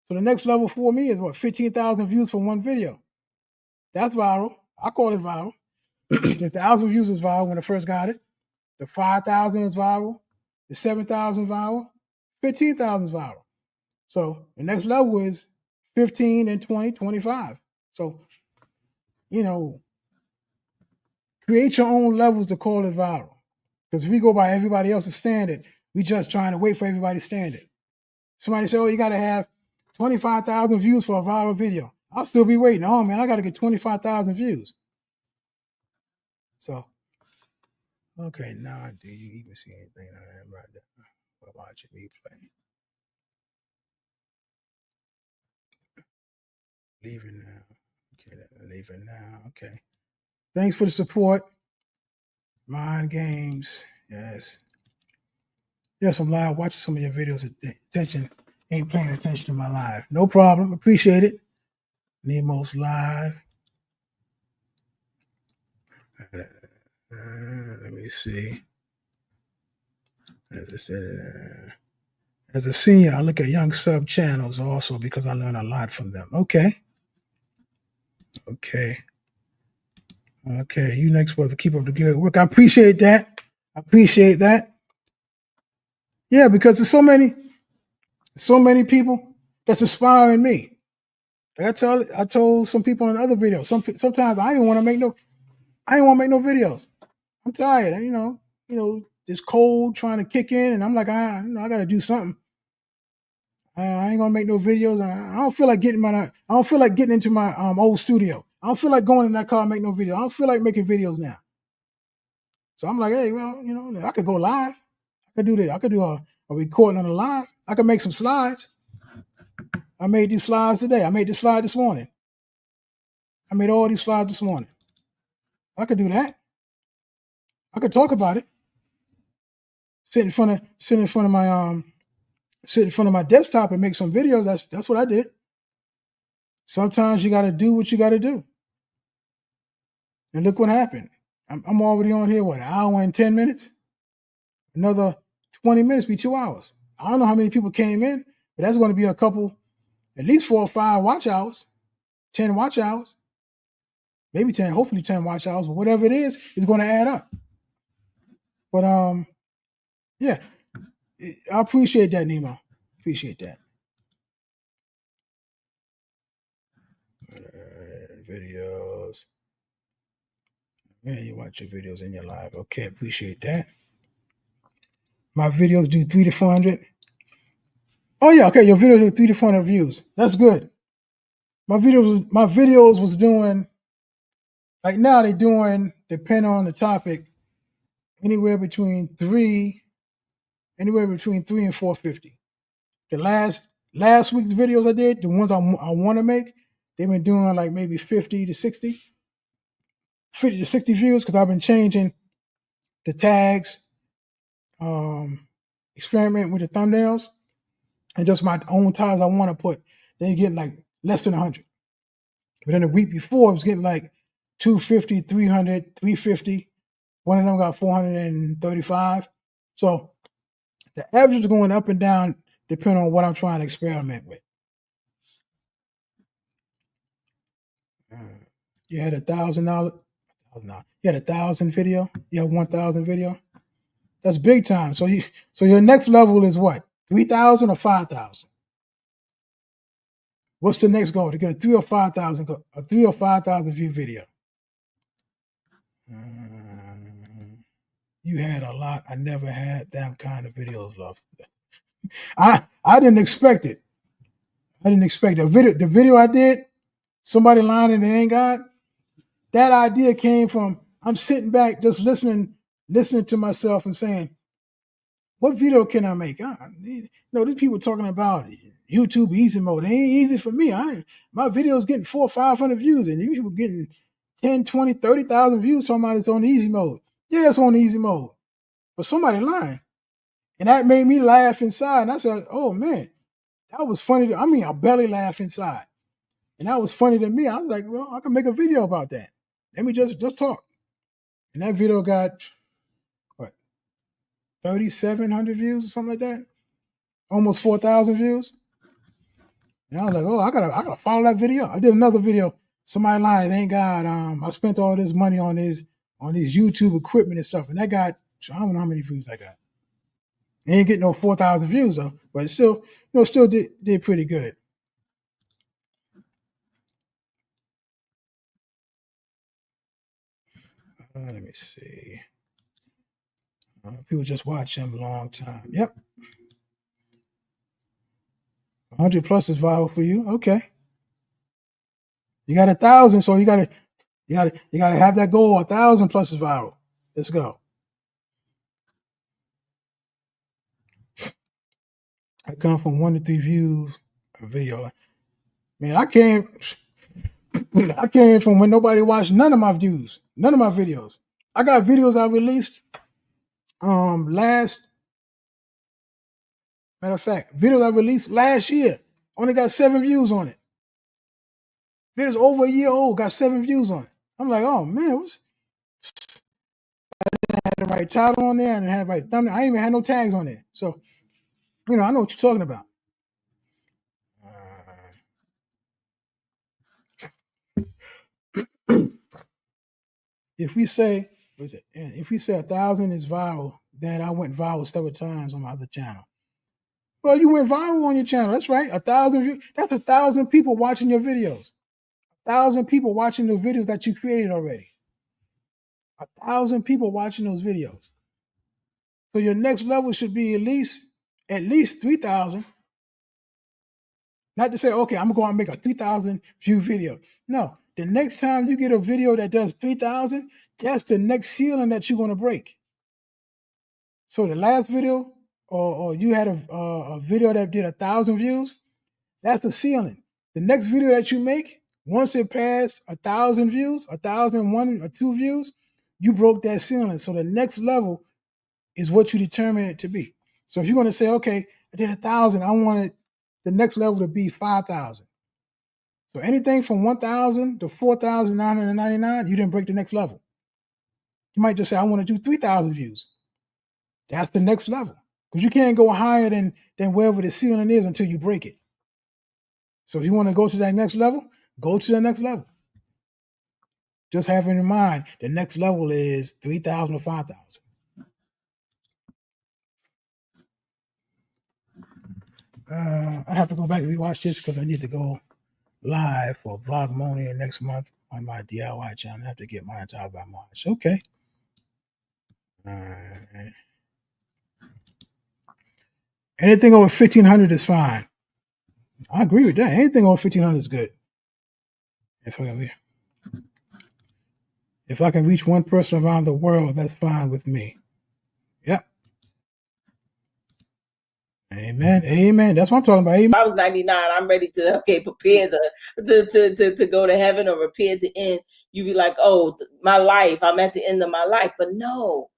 So the next level for me is what? 15,000 views for one video. That's viral. I call it viral. The 1,000 views is viral when I first got it. The 5,000 is viral. The 7,000 viral. 15,000 is viral. So the next level is 15 and 20, 25. So, create your own levels to call it viral. Because if we go by everybody else's standard, we just trying to wait for everybody's standard. Somebody say, oh, you got to have 25,000 views for a viral video. I'll still be waiting. Oh, man, I got to get 25,000 views. So, okay, now do you even see anything I am right there? While watching replay. Leaving now. Okay, leaving now. Okay. Thanks for the support. Mind games. Yes. Yes, I'm live watching some of your videos. Attention. Ain't paying attention to my live. No problem. Appreciate it. Nemo's live. Let me see. As I said, as a senior, I look at young sub channels also because I learn a lot from them. Okay. You next, brother. Keep up the good work. I appreciate that. Yeah, because there's so many people that's inspiring me. Like I told some people in other videos. Sometimes I didn't want to make no videos. I'm tired. This cold trying to kick in, and I'm like, I got to do something. I ain't gonna make no videos. I don't feel like getting into my old studio. I don't feel like going in that car and make no video. I don't feel like making videos now. So I'm like, hey, well, I could go live. I could do that. I could do a recording on the live. I could make some slides. I made these slides today. I made this slide this morning. I made all these slides this morning. I could do that. I could talk about it. Sit in front of my desktop and make some videos. That's what I did. Sometimes you got to do what you got to do. And look what happened. I'm already on here, an hour and 10 minutes? Another 20 minutes be 2 hours. I don't know how many people came in, but that's going to be a couple, at least 4 or 5 watch hours, 10 watch hours, maybe 10, hopefully 10 watch hours, but whatever it is, it's going to add up. But yeah, I appreciate that, Nemo. Appreciate that. Videos. Yeah, you watch your videos in your live. Okay, appreciate that. My videos do 300 to 400. Oh yeah, okay. Your videos do 300 to 400 views. That's good. My videos was doing, like now they're doing, depending on the topic, anywhere between 3 and 450. The last week's videos I did, the ones I want to make, they've been doing like maybe 50 to 60 views because I've been changing the tags, experiment with the thumbnails, and just my own tags I want to put. They get like less than 100. But then the week before, it was getting like 250, 300, 350. One of them got 435. So the average is going up and down depending on what I'm trying to experiment with. You had $1,000. You had 1,000 video. You have 1,000 video. That's big time. So your next level is what? 3,000 or 5,000? What's the next goal? To get a 3 or 5,000 view video. You had a lot. I never had them kind of videos, love. I didn't expect it. I didn't expect it. The video I did, somebody lying and it ain't God. That idea came from I'm sitting back just listening to myself and saying, what video can I make? These people talking about YouTube easy mode. It ain't easy for me. My video's getting 400 or 500 views, and you people getting 10, 20, 30,000 views talking about it's on easy mode. Yeah, it's on easy mode. But somebody lying. And that made me laugh inside. And I said, oh man, that was funny. I barely laugh inside. And that was funny to me. I was like, well, I can make a video about that. Let me just talk. And that video got, 3,700 views or something like that? Almost 4,000 views. And I was like, oh, I gotta follow that video. I did another video. Somebody lying, it ain't God. I spent all this money on these YouTube equipment and stuff. And that got, I don't know how many views I got. It ain't getting no 4,000 views though, but it still did pretty good. Let me see. People just watch him a long time. Yep. 100 plus is viral for you. Okay. You got 1,000, so you gotta have that goal. 1,000 plus is viral. Let's go. I come from 1 to 3 views a video. Man, I came from when nobody watched none of my views, none of my videos. I got videos I released. Matter of fact, videos I released last year only got 7 views on it. Videos over a year old got 7 views on it. I'm like, oh man, I didn't have the right title on there, and I didn't have the right thumbnail. I ain't even had no tags on there. So, I know what you're talking about. If we say 1,000 is viral, then I went viral several times on my other channel. Well, you went viral on your channel. That's right. 1,000 views. That's 1,000 people watching your videos. 1,000 people watching the videos that you created already. 1,000 people watching those videos. So your next level should be at least 3,000. Not to say, okay, I'm gonna go and make a 3,000 view video. No, the next time you get a video that does 3,000, that's the next ceiling that you're gonna break. So the last video, or you had a video that did 1,000 views, that's the ceiling. The next video that you make, once it passed 1,000 views, 1,001 or 2 views, you broke that ceiling. So the next level is what you determine it to be. So if you're going to say, okay, I did 1,000, I wanted the next level to be 5,000. So anything from 1,000 to 4,999, you didn't break the next level. You might just say, I want to do 3,000 views. That's the next level, because you can't go higher than wherever the ceiling is until you break it. So if you want to go to that next level, go to the next level. Just having in mind, the next level is 3,000 or 5,000. I have to go back and rewatch this because I need to go live for Vlogmonia next month on my DIY channel. I have to get mine out by March. Okay. Anything over 1,500 is fine. I agree with that. Anything over 1,500 is good. If I can reach one person around the world, that's fine with me. Yep. Amen. Amen. That's what I'm talking about. Amen. If I was 99, I'm ready to prepare to go to heaven or prepare to end. You be like, oh, my life, I'm at the end of my life. But no,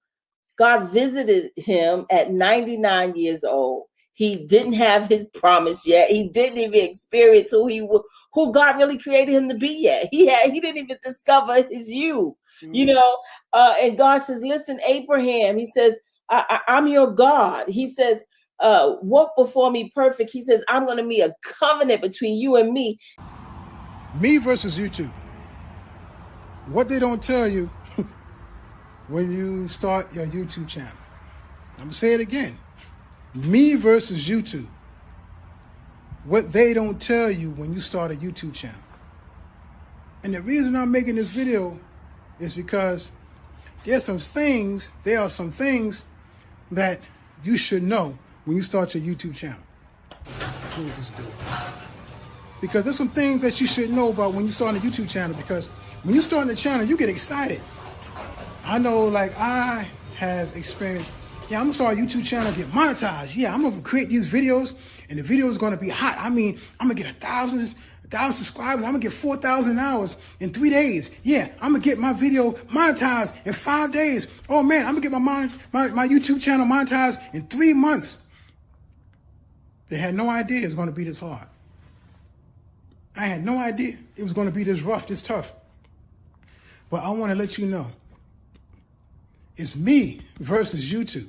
God visited him at 99 years old. He didn't have his promise yet. He didn't even experience who God really created him to be yet. He didn't even discover his you. And God says, listen, Abraham, he says, I'm your God. He says, walk before me perfect. He says, I'm going to be a covenant between you and me. Me versus YouTube. What they don't tell you when you start your YouTube channel. I'm going to say it again. Me versus YouTube. What they don't tell you when you start a YouTube channel. And the reason I'm making this video is because there are some things that you should know when you start your YouTube channel. We'll just do it. Because there's some things that you should know about when you start a YouTube channel, because when you start a channel, you get excited. I know, like, I have experienced, I'm gonna start a YouTube channel, get monetized. I'm gonna create these videos, and the video is gonna be hot. I mean, I'm gonna get 1,000 subscribers. I'm gonna get 4,000 hours in 3 days. I'm gonna get my video monetized in 5 days. Oh man, I'm gonna get my YouTube channel monetized in 3 months. They had no idea it was gonna be this hard. I had no idea it was gonna be this rough, this tough. But I wanna let you know, it's me versus YouTube.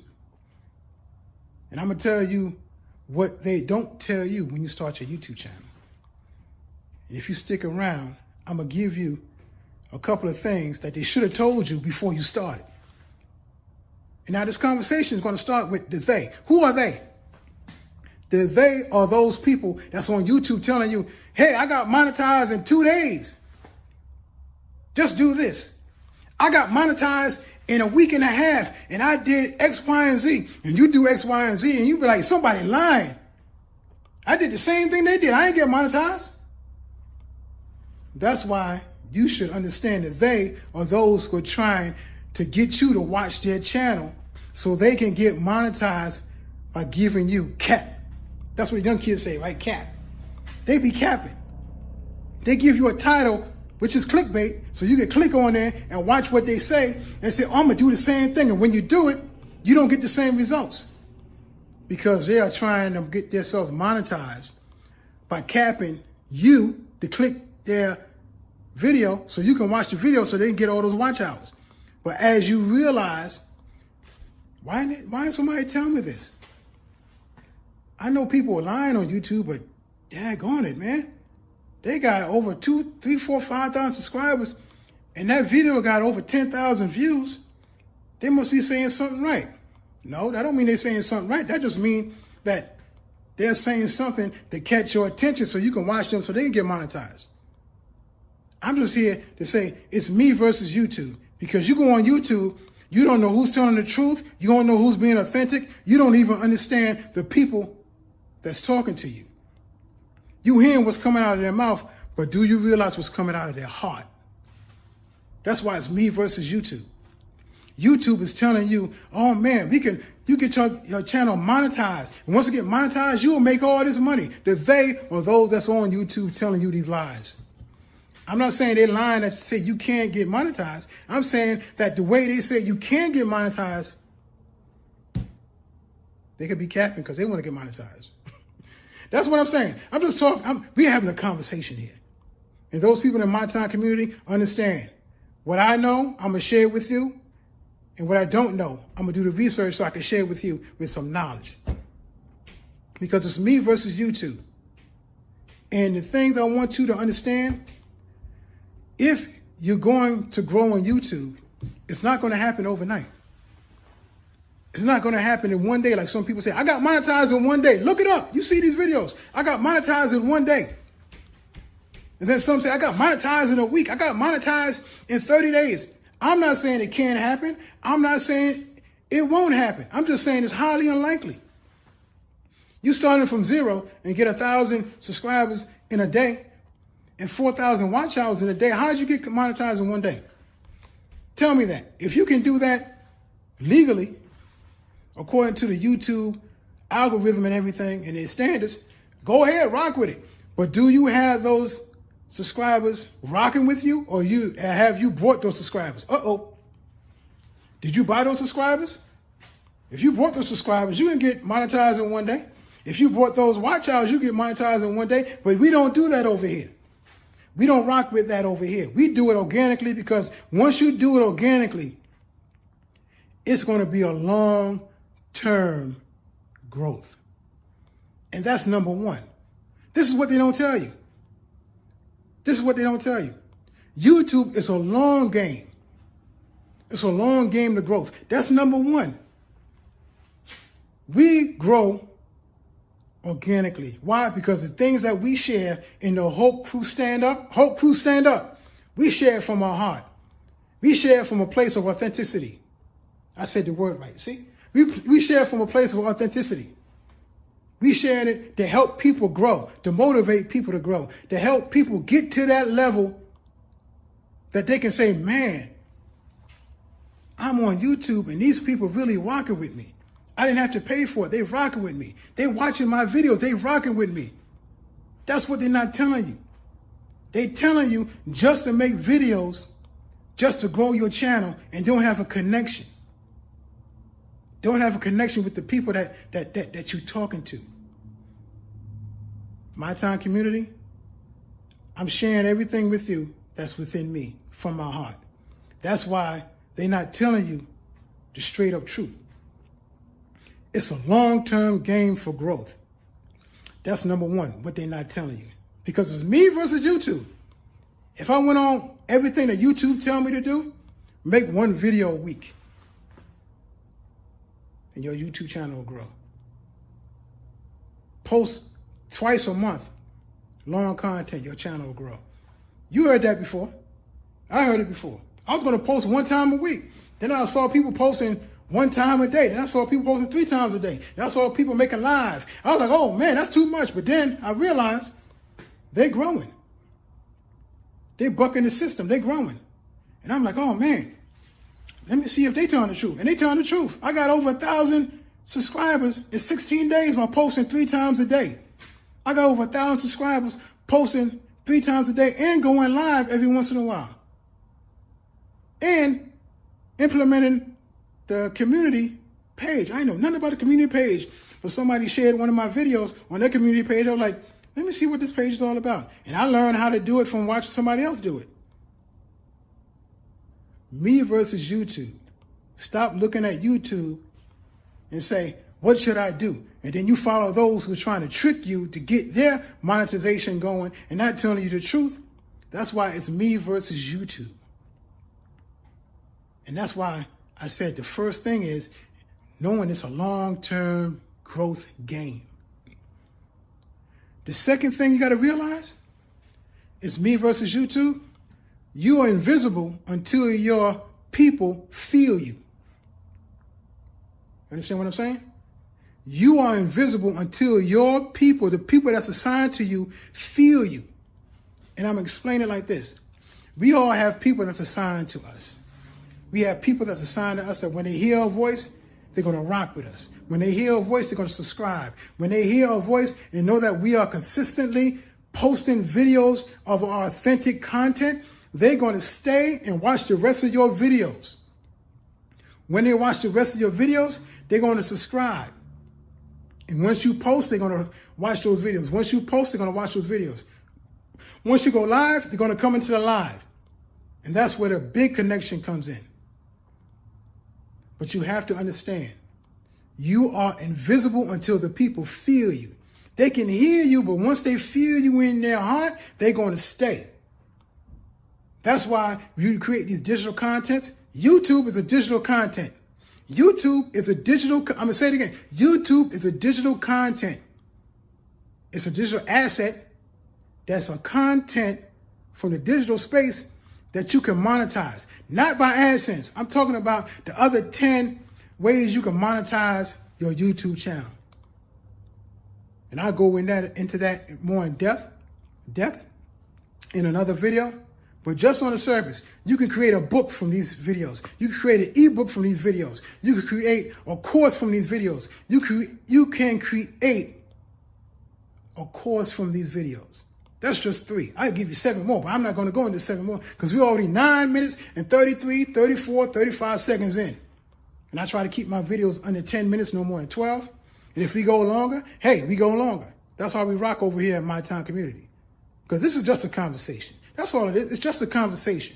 And I'm gonna tell you what they don't tell you when you start your YouTube channel. And if you stick around, I'm going to give you a couple of things that they should have told you before you started. And now this conversation is going to start with the they. Who are they? The they are those people that's on YouTube telling you, hey, I got monetized in 2 days. Just do this. I got monetized in a week and a half, and I did X, Y, and Z. And you do X, Y, and Z, and you be like, somebody lying. I did the same thing they did. I ain't get monetized. That's why you should understand that they are those who are trying to get you to watch their channel so they can get monetized by giving you cap. That's what young kids say, right? Cap. They be capping. They give you a title, which is clickbait, so you can click on there and watch what they say and say, oh, I'm going to do the same thing. And when you do it, you don't get the same results because they are trying to get themselves monetized by capping you to click their video so you can watch the video so they can get all those watch hours. But as you realize, why didn't somebody tell me this? I know people are lying on YouTube, but daggone it, man. They got over 2, 3, 4, 5,000 subscribers, and that video got over 10,000 views. They must be saying something right. No, that don't mean they're saying something right. That just means that they're saying something to catch your attention so you can watch them so they can get monetized. I'm just here to say it's me versus YouTube, because you go on YouTube, you don't know who's telling the truth. You don't know who's being authentic. You don't even understand the people that's talking to you. You hearing what's coming out of their mouth, but do you realize what's coming out of their heart? That's why it's me versus YouTube. YouTube is telling you, oh man, you get your channel monetized. And once you get monetized, you will make all this money. The they are those that's on YouTube telling you these lies. I'm not saying they're lying that say you can't get monetized. I'm saying that the way they say you can get monetized, they could be capping because they want to get monetized. That's what I'm saying. I'm just talking. We're having a conversation here. And those people in my time community understand. What I know, I'm going to share it with you. And what I don't know, I'm going to do the research so I can share it with you with some knowledge. Because it's me versus YouTube. And the things I want you to understand, if you're going to grow on YouTube, it's not going to happen overnight. It's not going to happen in one day like some people say. I got monetized in 1 day. Look it up. You see these videos. I got monetized in 1 day. And then some say, I got monetized in a week. I got monetized in 30 days. I'm not saying it can't happen. I'm not saying it won't happen. I'm just saying it's highly unlikely. You started from 0 and get 1,000 subscribers in a day and 4,000 watch hours in a day. How did you get monetized in 1 day? Tell me that. If you can do that legally, according to the YouTube algorithm and everything and their standards, go ahead, rock with it. But do you have those subscribers rocking with you, or have you bought those subscribers? Did you buy those subscribers? If you bought those subscribers, you can get monetized in 1 day. If you bought those watch hours, you get monetized in 1 day. But we don't do that over here. We don't rock with that over here. We do it organically, because once you do it organically, it's going to be a long-term growth. And that's number one. This is what they don't tell you. This is what they don't tell you. YouTube is a long game. It's a long game to growth. That's number one. We grow organically. Why? Because the things that we share in the Hope Crew Stand Up, we share from our heart. We share from a place of authenticity. I said the word right. See? We share from a place of authenticity. We share it to help people grow, to motivate people to grow, to help people get to that level that they can say, man, I'm on YouTube and these people really rocking with me. I didn't have to pay for it. They rocking with me. They watching my videos. They rocking with me. That's what they're not telling you. They telling you just to make videos, just to grow your channel and don't have a connection. Don't have a connection with the people that you're talking to. My Time community, I'm sharing everything with you that's within me from my heart. That's why they're not telling you the straight up truth. It's a long-term game for growth. That's number one, what they're not telling you. Because it's me versus YouTube. If I went on everything that YouTube tell me to do, make one video a week, and your YouTube channel will grow. Post twice a month, long content, your channel will grow. You heard that before. I heard it before. I was going to post one time a week. Then I saw people posting one time a day. Then I saw people posting 3 times a day. Then I saw people making live. I was like, oh man, that's too much. But then I realized they're growing. They're bucking the system. They're growing. And I'm like, oh man, let me see if they telling the truth. And they telling the truth. I got over 1,000 subscribers in 16 days by posting 3 times a day. I got over 1,000 subscribers posting 3 times a day and going live every once in a while. And implementing the community page. I know nothing about the community page, but somebody shared one of my videos on their community page. I was like, let me see what this page is all about. And I learned how to do it from watching somebody else do it. Me versus YouTube. Stop looking at YouTube and say, what should I do? And then you follow those who are trying to trick you to get their monetization going and not telling you the truth. That's why it's me versus YouTube. And that's why I said the first thing is knowing it's a long-term growth game. The second thing you got to realize is me versus YouTube. You are invisible until your people feel you. Understand what I'm saying? You are invisible until your people, the people that's assigned to you, feel you. And I'm going to explain it like this. We all have people that's assigned to us. We have people that's assigned to us that when they hear our voice, they're going to rock with us. When they hear our voice, they're going to subscribe. When they hear our voice and know that we are consistently posting videos of our authentic content, they're going to stay and watch the rest of your videos. When they watch the rest of your videos, they're going to subscribe. And once you post, they're going to watch those videos. Once you post, they're going to watch those videos. Once you go live, they're going to come into the live. And that's where the big connection comes in. But you have to understand, you are invisible until the people feel you. They can hear you, but once they feel you in their heart, they're going to stay. That's why you create these digital contents. YouTube is a digital content. YouTube is a digital, I'm going to say it again. YouTube is a digital content. It's a digital asset that's a content from the digital space that you can monetize. Not by AdSense. I'm talking about the other 10 ways you can monetize your YouTube channel. And I'll go into that more in depth in another video. But just on the surface, you can create a book from these videos. You can create an ebook from these videos. You can create a course from these videos. You can create a course from these videos. That's just 3. I'll give you 7 more, but I'm not going to go into 7 more because we're already 9 minutes and 33, 34, 35 seconds in. And I try to keep my videos under 10 minutes, no more than 12. And if we go longer, hey, we go longer. That's how we rock over here in My Time community. Because this is just a conversation. That's all it is. It's just a conversation.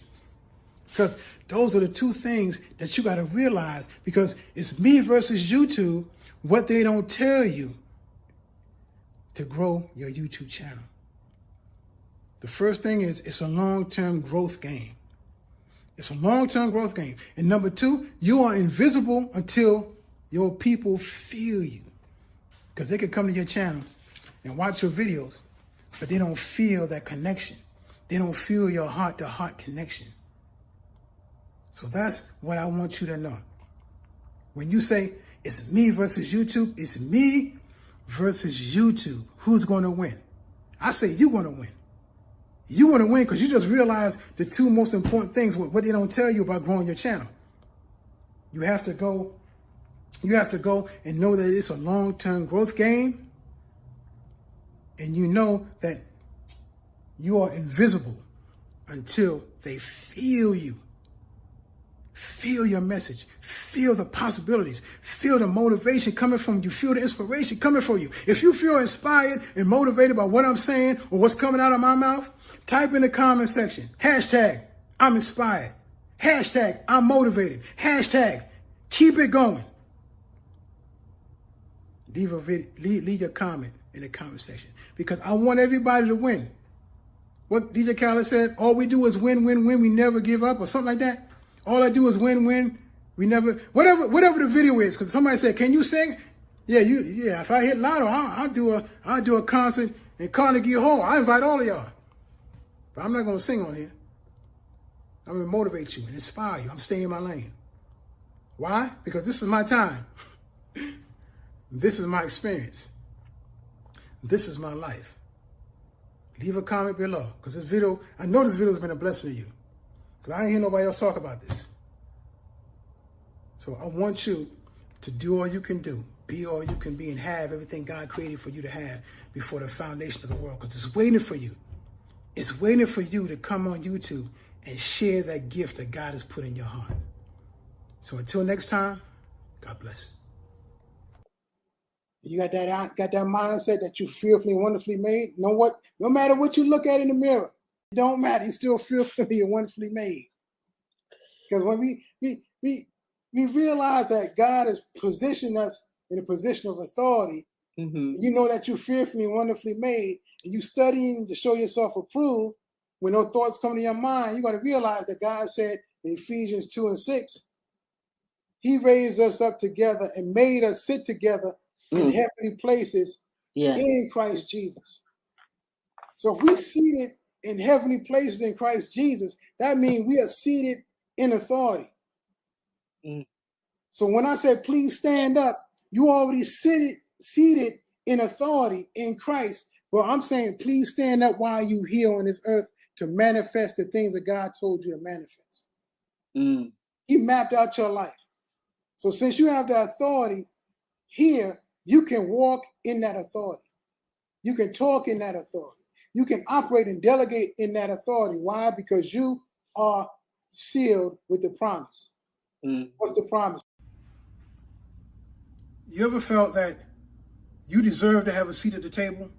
Because those are the two things that you got to realize, because it's me versus YouTube, what they don't tell you to grow your YouTube channel. The first thing is it's a long-term growth game. It's a long-term growth game. And number two, you are invisible until your people feel you. Because they could come to your channel and watch your videos, but they don't feel that connection. They don't feel your heart-to-heart connection. So that's what I want you to know. When you say it's me versus YouTube, it's me versus YouTube. Who's going to win? I say you're going to win. You want to win because you just realized the two most important things, what they don't tell you about growing your channel. You have to go and know that it's a long-term growth game. And you know that you are invisible until they feel you. Feel your message. Feel the possibilities. Feel the motivation coming from you. Feel the inspiration coming from you. If you feel inspired and motivated by what I'm saying or what's coming out of my mouth, type in the comment section, hashtag, I'm inspired. Hashtag, I'm motivated. Hashtag, keep it going. Leave your comment in the comment section because I want everybody to win. What DJ Khaled said, all we do is win, win, win. We never give up or something like that. All I do is win, win. We never, whatever the video is, because somebody said, can you sing? Yeah, if I hit Lotto, I'll do a concert in Carnegie Hall. I invite all of y'all. But I'm not going to sing on here. I'm going to motivate you and inspire you. I'm staying in my lane. Why? Because this is my time. This is my experience. This is my life. Leave a comment below, because this video, I know this video has been a blessing to you, because I ain't hear nobody else talk about this. So I want you to do all you can do, be all you can be, and have everything God created for you to have before the foundation of the world, because it's waiting for you. It's waiting for you to come on YouTube and share that gift that God has put in your heart. So until next time, God bless. You got that mindset that you're fearfully and wonderfully made. You know what? No matter what you look at in the mirror, it don't matter. You're still fearfully and wonderfully made. Because when we realize that God has positioned us in a position of authority, you know that you're fearfully and wonderfully made, and you studying to show yourself approved. When those thoughts come to your mind, you got to realize that God said in Ephesians 2:6, He raised us up together and made us sit together in heavenly places in Christ Jesus. So if we're seated in heavenly places in Christ Jesus, that means we are seated in authority. So when I said, please stand up, you already seated in authority in Christ. But I'm saying, please stand up while you're here on this earth to manifest the things that God told you to manifest. He mapped out your life. So since you have the authority here, you can walk in that authority. You can talk in that authority. You can operate and delegate in that authority. Why? Because you are sealed with the promise. What's the promise? You ever felt that you deserve to have a seat at the table?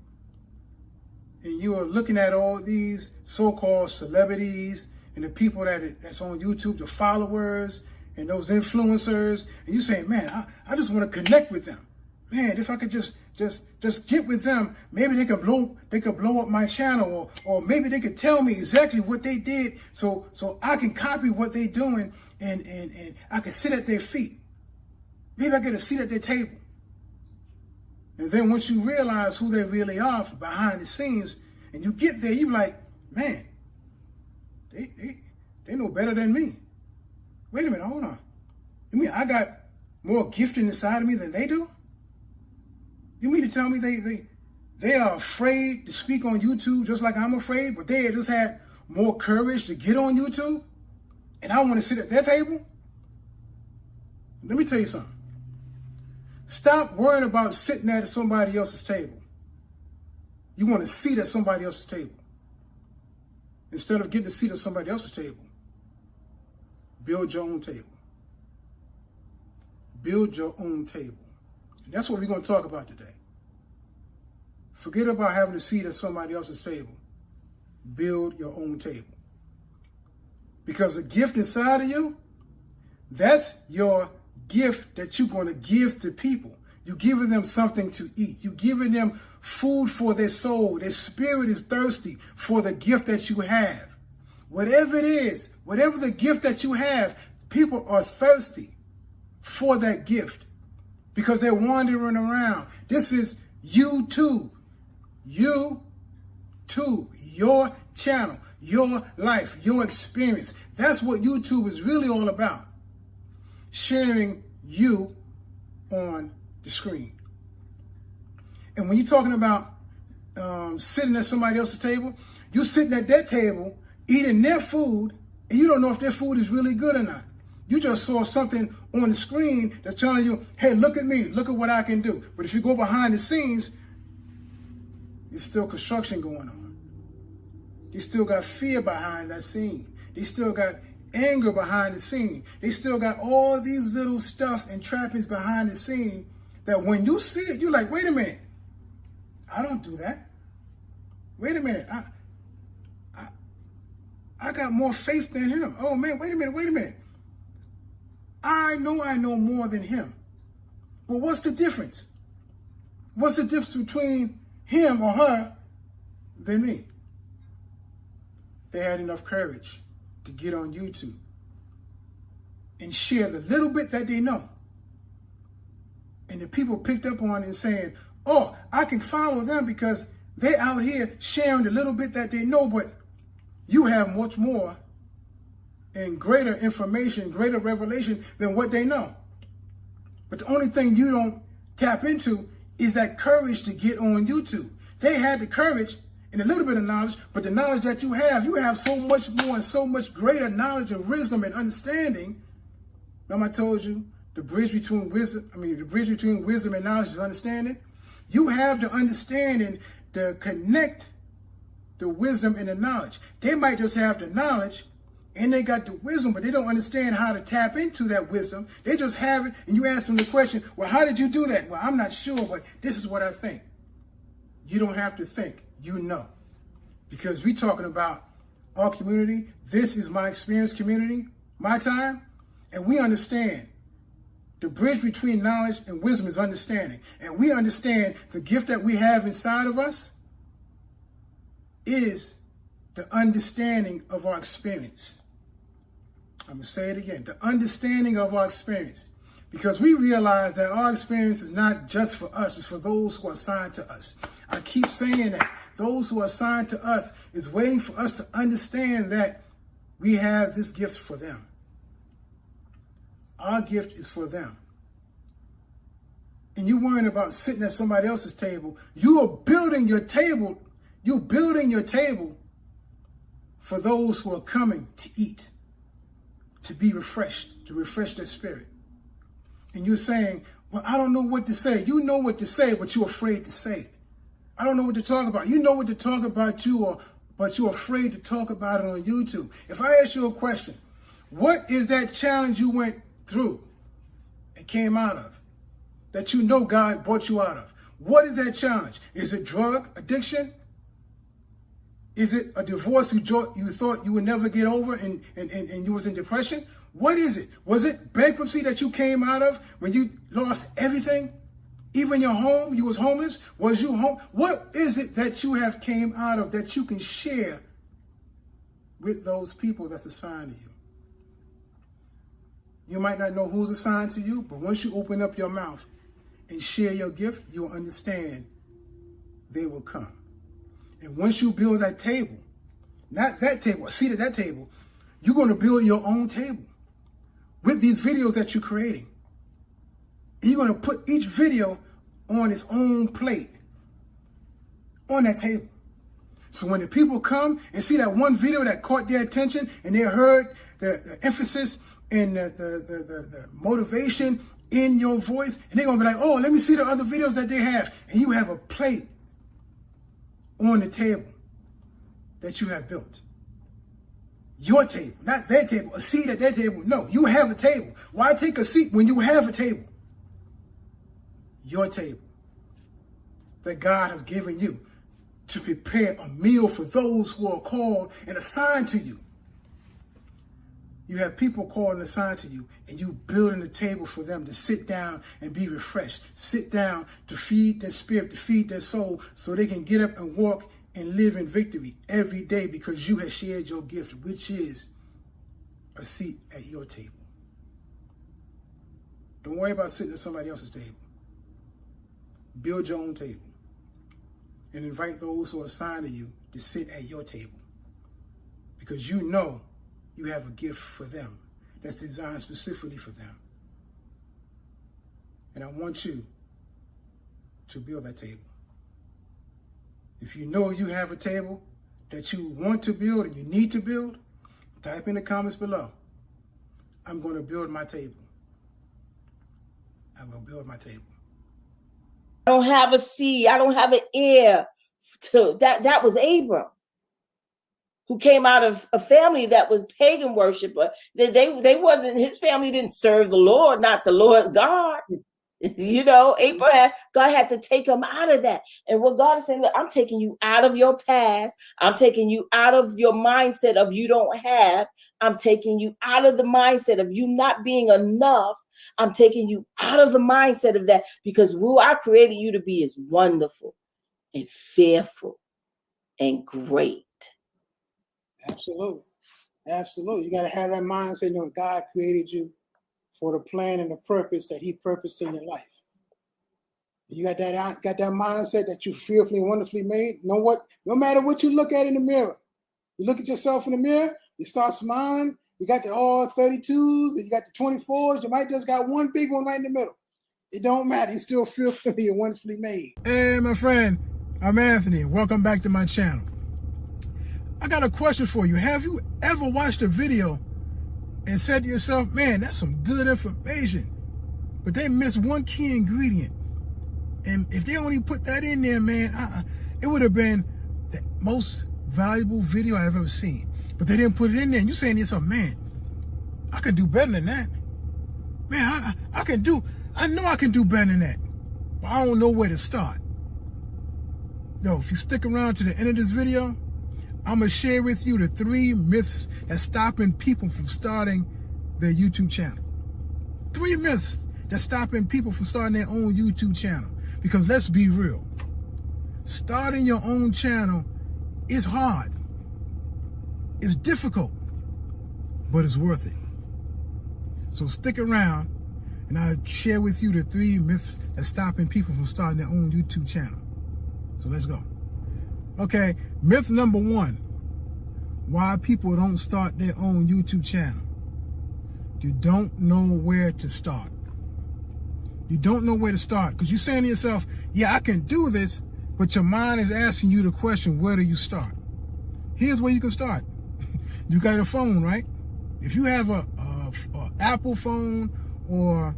And you are looking at all these so-called celebrities and the people that's on YouTube, the followers and those influencers, and you say, man, I just want to connect with them. Man, if I could just get with them, maybe they could blow up my channel, or maybe they could tell me exactly what they did, so I can copy what they're doing, and I can sit at their feet. Maybe I get a seat at their table. And then once you realize who they really are from behind the scenes, and you get there, you're like, man, they know better than me. Wait a minute, hold on. You mean I got more gifting inside of me than they do? You mean to tell me they are afraid to speak on YouTube just like I'm afraid, but they just had more courage to get on YouTube, and I want to sit at their table? Let me tell you something. Stop worrying about sitting at somebody else's table. You want a seat at somebody else's table. Instead of getting a seat at somebody else's table, build your own table. Build your own table. And that's what we're going to talk about today. Forget about having a seat at somebody else's table. Build your own table. Because the gift inside of you, that's your gift that you're going to give to people. You're giving them something to eat. You're giving them food for their soul. Their spirit is thirsty for the gift that you have. Whatever it is, whatever the gift that you have, people are thirsty for that gift because they're wandering around. This is YouTube. YouTube, your channel, your life, your experience. That's what YouTube is really all about. Sharing you on the screen. And when you're talking about sitting at somebody else's table, you're sitting at their table, eating their food, and you don't know if their food is really good or not. You just saw something on the screen that's telling you, hey, look at me, look at what I can do. But if you go behind the scenes, there's still construction going on. They still got fear behind that scene. They still got anger behind the scene. They still got all these little stuff and trappings behind the scene that when you see it, you're like, wait a minute. I don't do that. Wait a minute. I got more faith than him. Oh man, wait a minute. I know more than him. Well, what's the difference? What's the difference between him or her than me? They had enough courage to get on YouTube and share the little bit that they know. And the people picked up on it and saying, oh, I can follow them because they're out here sharing the little bit that they know, but you have much more and greater information, greater revelation than what they know. But the only thing you don't tap into is that courage to get on YouTube. They had the courage and a little bit of knowledge, but the knowledge that you have so much more and so much greater knowledge and wisdom and understanding. Remember I told you the bridge between wisdom and knowledge is understanding. You have the understanding to connect the wisdom and the knowledge. They might just have the knowledge and they got the wisdom, but they don't understand how to tap into that wisdom. They just have it, and you ask them the question, well, how did you do that? Well, I'm not sure, but this is what I think. You don't have to think. You know. Because we're talking about our community. This is my experience community, my time, and we understand. The bridge between knowledge and wisdom is understanding. And we understand the gift that we have inside of us is the understanding of our experience. I'm going to say it again. The understanding of our experience. Because we realize that our experience is not just for us. It's for those who are assigned to us. I keep saying that. Those who are assigned to us is waiting for us to understand that we have this gift for them. Our gift is for them. And you're worrying about sitting at somebody else's table. You are building your table. You're building your table for those who are coming to eat, to be refreshed, to refresh their spirit. And you're saying, well, I don't know what to say. You know what to say, but you're afraid to say it. I don't know what to talk about. You know what to talk about but you're afraid to talk about it on YouTube. If I ask you a question, what is that challenge you went through and came out of that you know God brought you out of? What is that challenge? Is it drug addiction? Is it a divorce you thought you would never get over and you was in depression? What is it? Was it bankruptcy that you came out of when you lost everything? Even your home, you was homeless? Was you home? What is it that you have came out of that you can share with those people that's assigned to you? You might not know who's assigned to you, but once you open up your mouth and share your gift, you'll understand they will come. And once you build that table, not that table, a seat at that table, you're going to build your own table with these videos that you're creating. And you're going to put each video on its own plate on that table. So when the people come and see that one video that caught their attention and they heard the emphasis and the motivation in your voice, and they're going to be like, oh, let me see the other videos that they have. And you have a plate on the table that you have built. Your table, not their table, a seat at their table. No, you have a table. Why take a seat when you have a table? Your table that God has given you to prepare a meal for those who are called and assigned to you. You have people calling assigned to you, and you building a table for them to sit down and be refreshed. Sit down to feed their spirit, to feed their soul, so they can get up and walk and live in victory every day because you have shared your gift, which is a seat at your table. Don't worry about sitting at somebody else's table. Build your own table and invite those who are assigned to you to sit at your table because you know you have a gift for them that's designed specifically for them. And I want you to build that table. If you know you have a table that you want to build and you need to build, type in the comments below. I'm going to build my table. I'm going to build my table. I don't have a seed. I don't have an heir to that. That was Abram, who came out of a family that was pagan worshiper. They wasn't, his family didn't serve the Lord, not the Lord God. You know, Abraham, God had to take him out of that. And what God is saying, look, I'm taking you out of your past. I'm taking you out of your mindset of you don't have. I'm taking you out of the mindset of you not being enough. I'm taking you out of the mindset of that because who I created you to be is wonderful and fearful and great. Absolutely. Absolutely. You got to have that mindset, you know, God created you for the plan and the purpose that he purposed in your life. You got that mindset that you fearfully and wonderfully made. You know what? No matter what you look at in the mirror, you look at yourself in the mirror, you start smiling, you got the all 32s, and you got the 24s, you might just got one big one right in the middle. It don't matter. You're still fearfully and wonderfully made. Hey, my friend, I'm Anthony. Welcome back to my channel. I got a question for you. Have you ever watched a video and said to yourself, man, that's some good information, but they missed one key ingredient? And if they only put that in there, man, it would have been the most valuable video I've ever seen. But they didn't put it in there. And you're saying to yourself, man, I could do better than that. Man, I know I can do better than that. But I don't know where to start. Yo, if you stick around to the end of this video, I'm going to share with you the 3 myths that's stopping people from starting their YouTube channel. 3 myths that's stopping people from starting their own YouTube channel. Because let's be real, starting your own channel is hard. It's difficult, but it's worth it. So stick around and I'll share with you the 3 myths that's stopping people from starting their own YouTube channel. So let's go. Okay, myth number 1, why people don't start their own YouTube channel. You don't know where to start. You don't know where to start because you're saying to yourself, yeah, I can do this, but your mind is asking you the question, where do you start? Here's where you can start. You got a phone, right? If you have a Apple phone or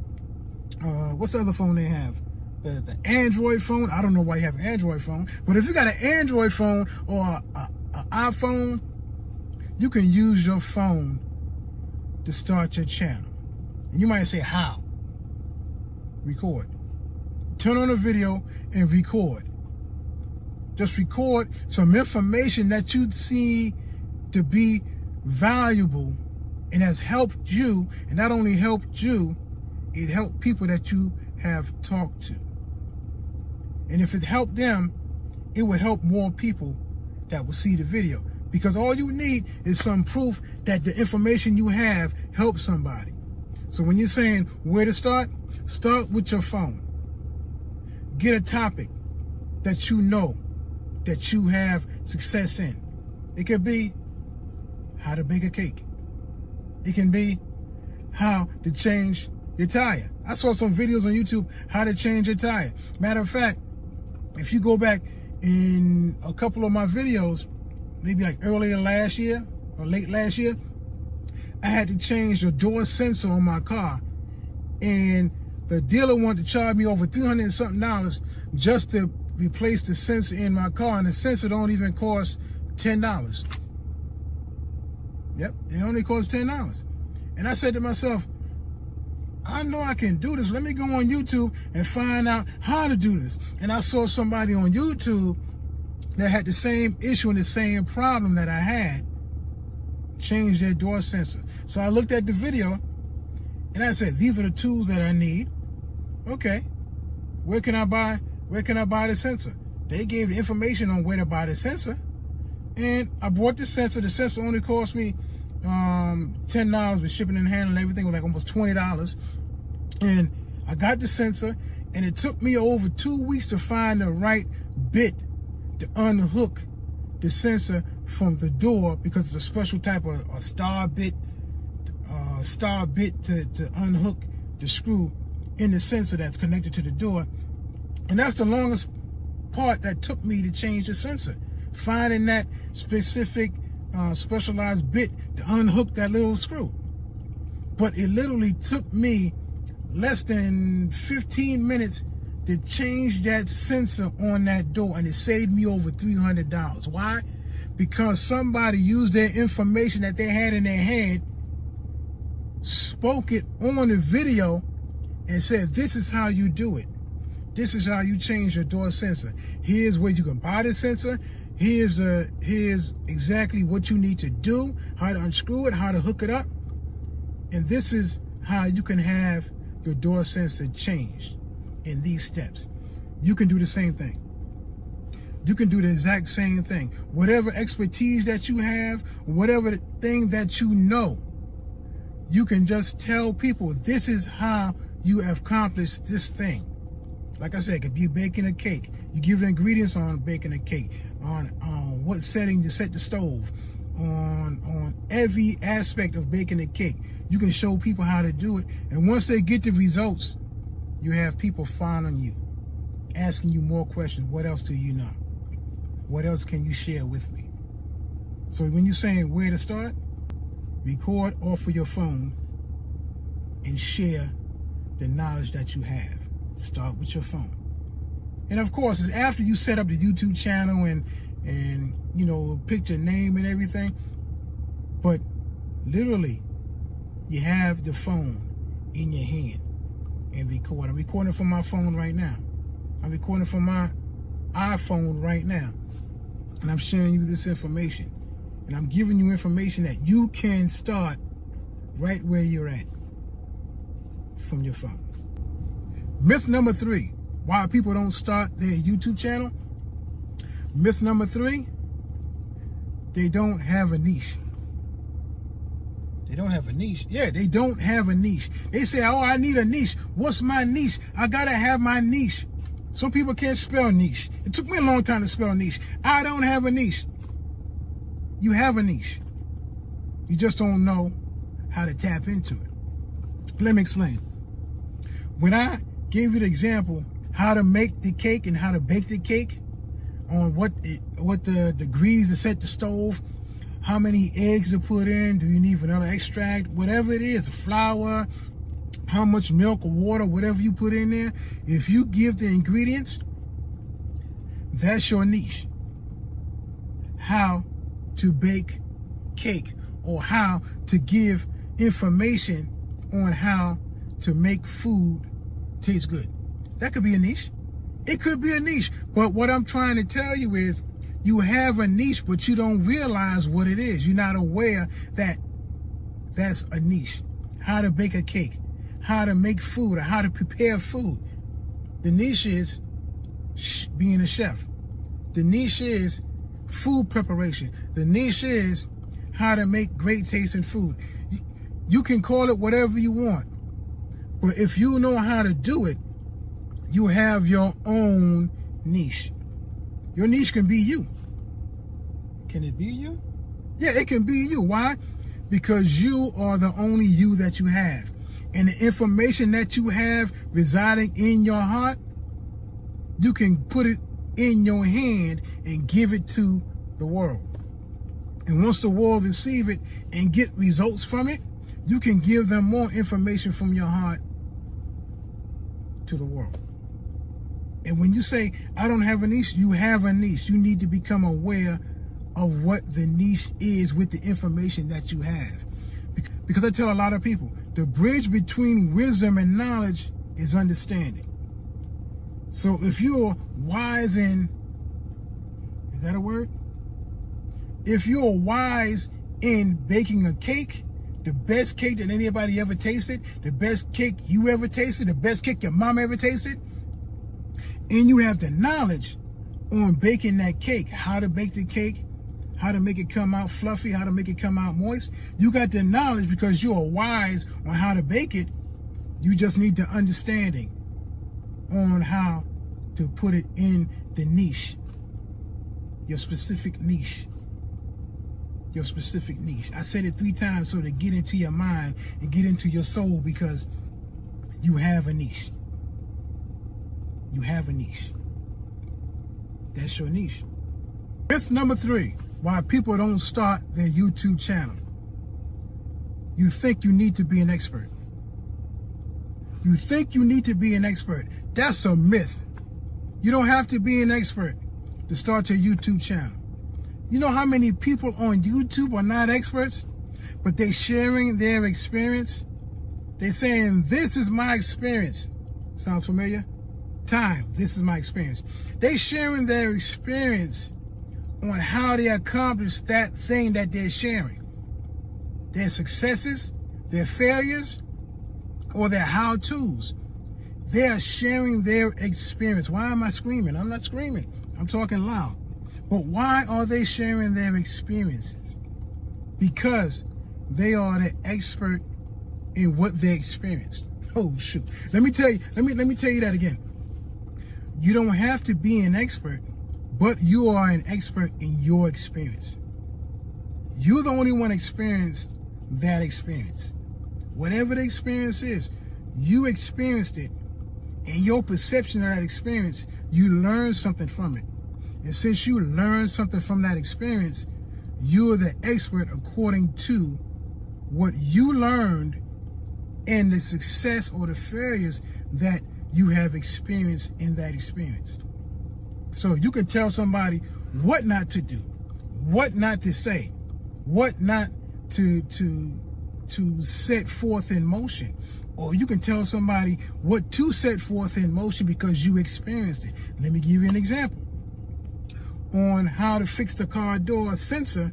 what's the other phone they have? The Android phone. I don't know why you have an Android phone, but if you got an Android phone or an iPhone, you can use your phone to start your channel. And you might say, how? Record. Turn on a video and record. Just record some information that you see to be valuable and has helped you. And not only helped you, it helped people that you have talked to. And if it helped them, it would help more people that will see the video. Because all you need is some proof that the information you have helps somebody. So when you're saying where to start with your phone. Get a topic that you know that you have success in. It could be how to bake a cake. It can be how to change your tire. I saw some videos on YouTube how to change your tire. Matter of fact, if you go back in a couple of my videos, maybe like earlier last year or late last year, I had to change the door sensor on my car, and the dealer wanted to charge me over $300 and something just to replace the sensor in my car, and the sensor don't even cost $10. Yep, it only costs $10. And I said to myself, I know I can do this. Let me go on YouTube and find out how to do this. And I saw somebody on YouTube that had the same issue and the same problem that I had change their door sensor. So I looked at the video and I said, these are the tools that I need. Okay, where can I buy the sensor? They gave the information on where to buy the sensor, and I bought the sensor. The sensor only cost me $10 with shipping and handling. Everything was like almost $20. And I got the sensor, and it took me over 2 weeks to find the right bit to unhook the sensor from the door, because it's a special type of a star bit to unhook the screw in the sensor that's connected to the door. And that's the longest part that took me to change the sensor, finding that specific specialized bit to unhook that little screw. But it literally took me less than 15 minutes to change that sensor on that door, and it saved me over $300. Why? Because somebody used their information that they had in their head, spoke it on the video, and said, this is how you do it. This is how you change your door sensor. Here's where you can buy the sensor. Here's exactly what you need to do, how to unscrew it, how to hook it up. And this is how you can have your door sensor changed in these steps. You can do the same thing. You can do the exact same thing. Whatever expertise that you have, whatever thing that you know, you can just tell people, this is how you have accomplished this thing. Like I said, it could be baking a cake. You give the ingredients on baking a cake, on what setting to set the stove, on every aspect of baking a cake. You can show people how to do it. And once they get the results, you have people following you, asking you more questions. What else do you know? What else can you share with me? So when you're saying where to start, record off of your phone and share the knowledge that you have. Start with your phone. And of course, it's after you set up the YouTube channel and you know, pick your name and everything. But literally, you have the phone in your hand and record. I'm recording from my phone right now. I'm recording from my iPhone right now. And I'm sharing you this information. And I'm giving you information that you can start right where you're at from your phone. Myth number 3, why people don't start their YouTube channel. Myth number 3, they don't have a niche. They don't have a niche. Yeah, they don't have a niche. They say, oh, I need a niche. What's my niche? I gotta have my niche. Some people can't spell niche. It took me a long time to spell niche. I don't have a niche. You have a niche. You just don't know how to tap into it. Let me explain. When I gave you the example how to make the cake and how to bake the cake, on what the degrees to set the stove, how many eggs to put in, do you need vanilla extract, whatever it is, flour, how much milk or water, whatever you put in there, if you give the ingredients, that's your niche. How to bake cake, or how to give information on how to make food taste good. That could be a niche. It could be a niche. But what I'm trying to tell you is, you have a niche, but you don't realize what it is. You're not aware that that's a niche. How to bake a cake, how to make food, or how to prepare food. The niche is being a chef. The niche is food preparation. The niche is how to make great tasting food. You can call it whatever you want, but if you know how to do it, you have your own niche. Your niche can be you. Can it be you? Yeah, it can be you. Why? Because you are the only you that you have. And the information that you have residing in your heart, you can put it in your hand and give it to the world. And once the world receive it and get results from it, you can give them more information from your heart to the world. And when you say, I don't have a niche, you have a niche. You need to become aware of what the niche is with the information that you have. Because I tell a lot of people, the bridge between wisdom and knowledge is understanding. So if you're wise in, is that a word? If you're wise in baking a cake, the best cake that anybody ever tasted, the best cake you ever tasted, the best cake your mom ever tasted, and you have the knowledge on baking that cake, how to bake the cake, how to make it come out fluffy, how to make it come out moist. You got the knowledge because you are wise on how to bake it. You just need the understanding on how to put it in the niche, your specific niche. Your specific niche. I said it 3 times so to get into your mind and get into your soul, because you have a niche. You have a niche. That's your niche. Myth number 3, why people don't start their YouTube channel. You think you need to be an expert. You think you need to be an expert. That's a myth. You don't have to be an expert to start your YouTube channel. You know how many people on YouTube are not experts, but they're sharing their experience? They're saying, this is my experience. Sounds familiar? T.I.M.E, this is my experience. They're sharing their experience on how they accomplished that thing that they're sharing. Their successes, their failures, or their how-tos. They are sharing their experience. Why am I screaming? I'm not screaming. I'm talking loud. But why are they sharing their experiences? Because they are the expert in what they experienced. Oh shoot. Let me tell you that again. You don't have to be an expert, but you are an expert in your experience. You're the only one experienced that experience. Whatever the experience is, you experienced it. And your perception of that experience, you learned something from it. And since you learned something from that experience, you're the expert according to what you learned and the success or the failures that you have experienced in that experience. So you can tell somebody what not to do, what not to say, what not to set forth in motion. Or you can tell somebody what to set forth in motion because you experienced it. Let me give you an example. On how to fix the car door sensor,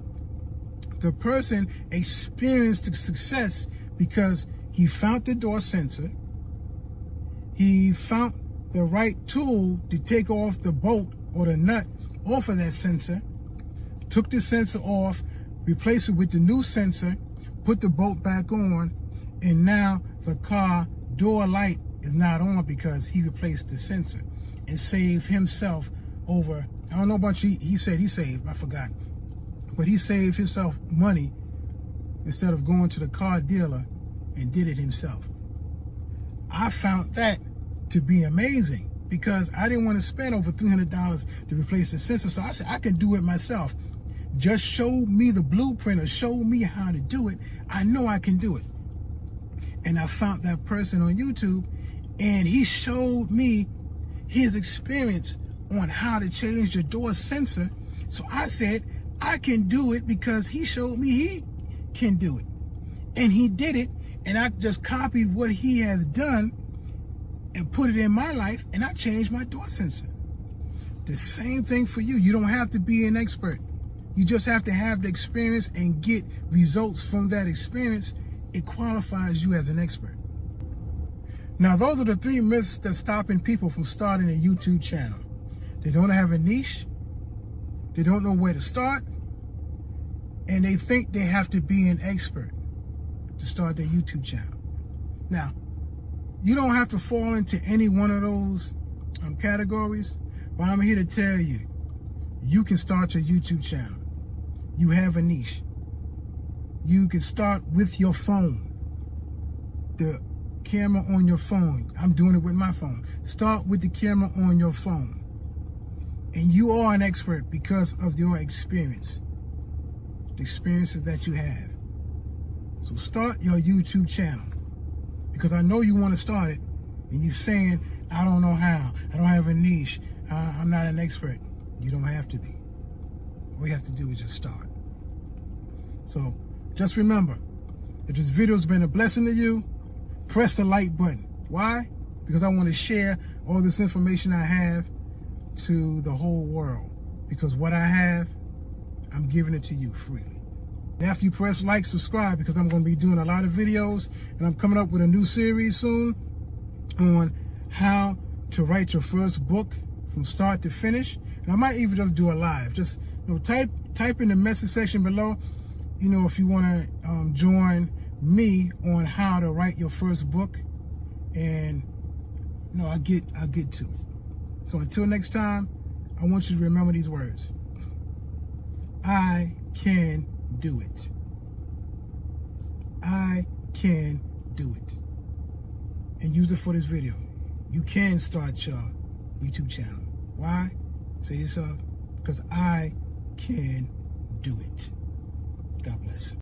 the person experienced the success because he found the door sensor, he found the right tool to take off the bolt or the nut off of that sensor, took the sensor off, replaced it with the new sensor, put the bolt back on, and now the car door light is not on because he replaced the sensor and saved himself over, I don't know about you, he said he saved, I forgot, but he saved himself money instead of going to the car dealer and did it himself. I found that to be amazing because I didn't want to spend over $300 to replace the sensor, so I said I can do it myself. Just show me the blueprint or show me how to do it. I know I can do it. And I found that person on YouTube, and he showed me his experience on how to change the door sensor. So I said, I can do it because he showed me he can do it. And he did it, and I just copied what he has done and put it in my life, and I changed my door sensor. The same thing for you. You don't have to be an expert. You just have to have the experience and get results from that experience. It qualifies you as an expert. Now, those are the 3 myths that's stopping people from starting a YouTube channel. They don't have a niche, they don't know where to start, and they think they have to be an expert to start their YouTube channel. Now, you don't have to fall into any one of those categories, but I'm here to tell you, you can start your YouTube channel. You have a niche. You can start with your phone, the camera on your phone. I'm doing it with my phone. Start with the camera on your phone. And you are an expert because of your experience, the experiences that you have. So start your YouTube channel, because I know you want to start it, and you're saying, I don't know how, I don't have a niche, I'm not an expert. You don't have to be. All you have to do is just start. So just remember, if this video has been a blessing to you, press the like button. Why? Because I want to share all this information I have to the whole world. Because what I have, I'm giving it to you freely. After you press like, subscribe, because I'm going to be doing a lot of videos, and I'm coming up with a new series soon on how to write your first book from start to finish. And I might even just do a live. Just type in the message section below, if you want to join me on how to write your first book, and I'll get to it. So until next time, I want you to remember these words. I can do it. I can do it. And use it for this video. You can start your YouTube channel. Why? Say this up. Because I can do it. God bless.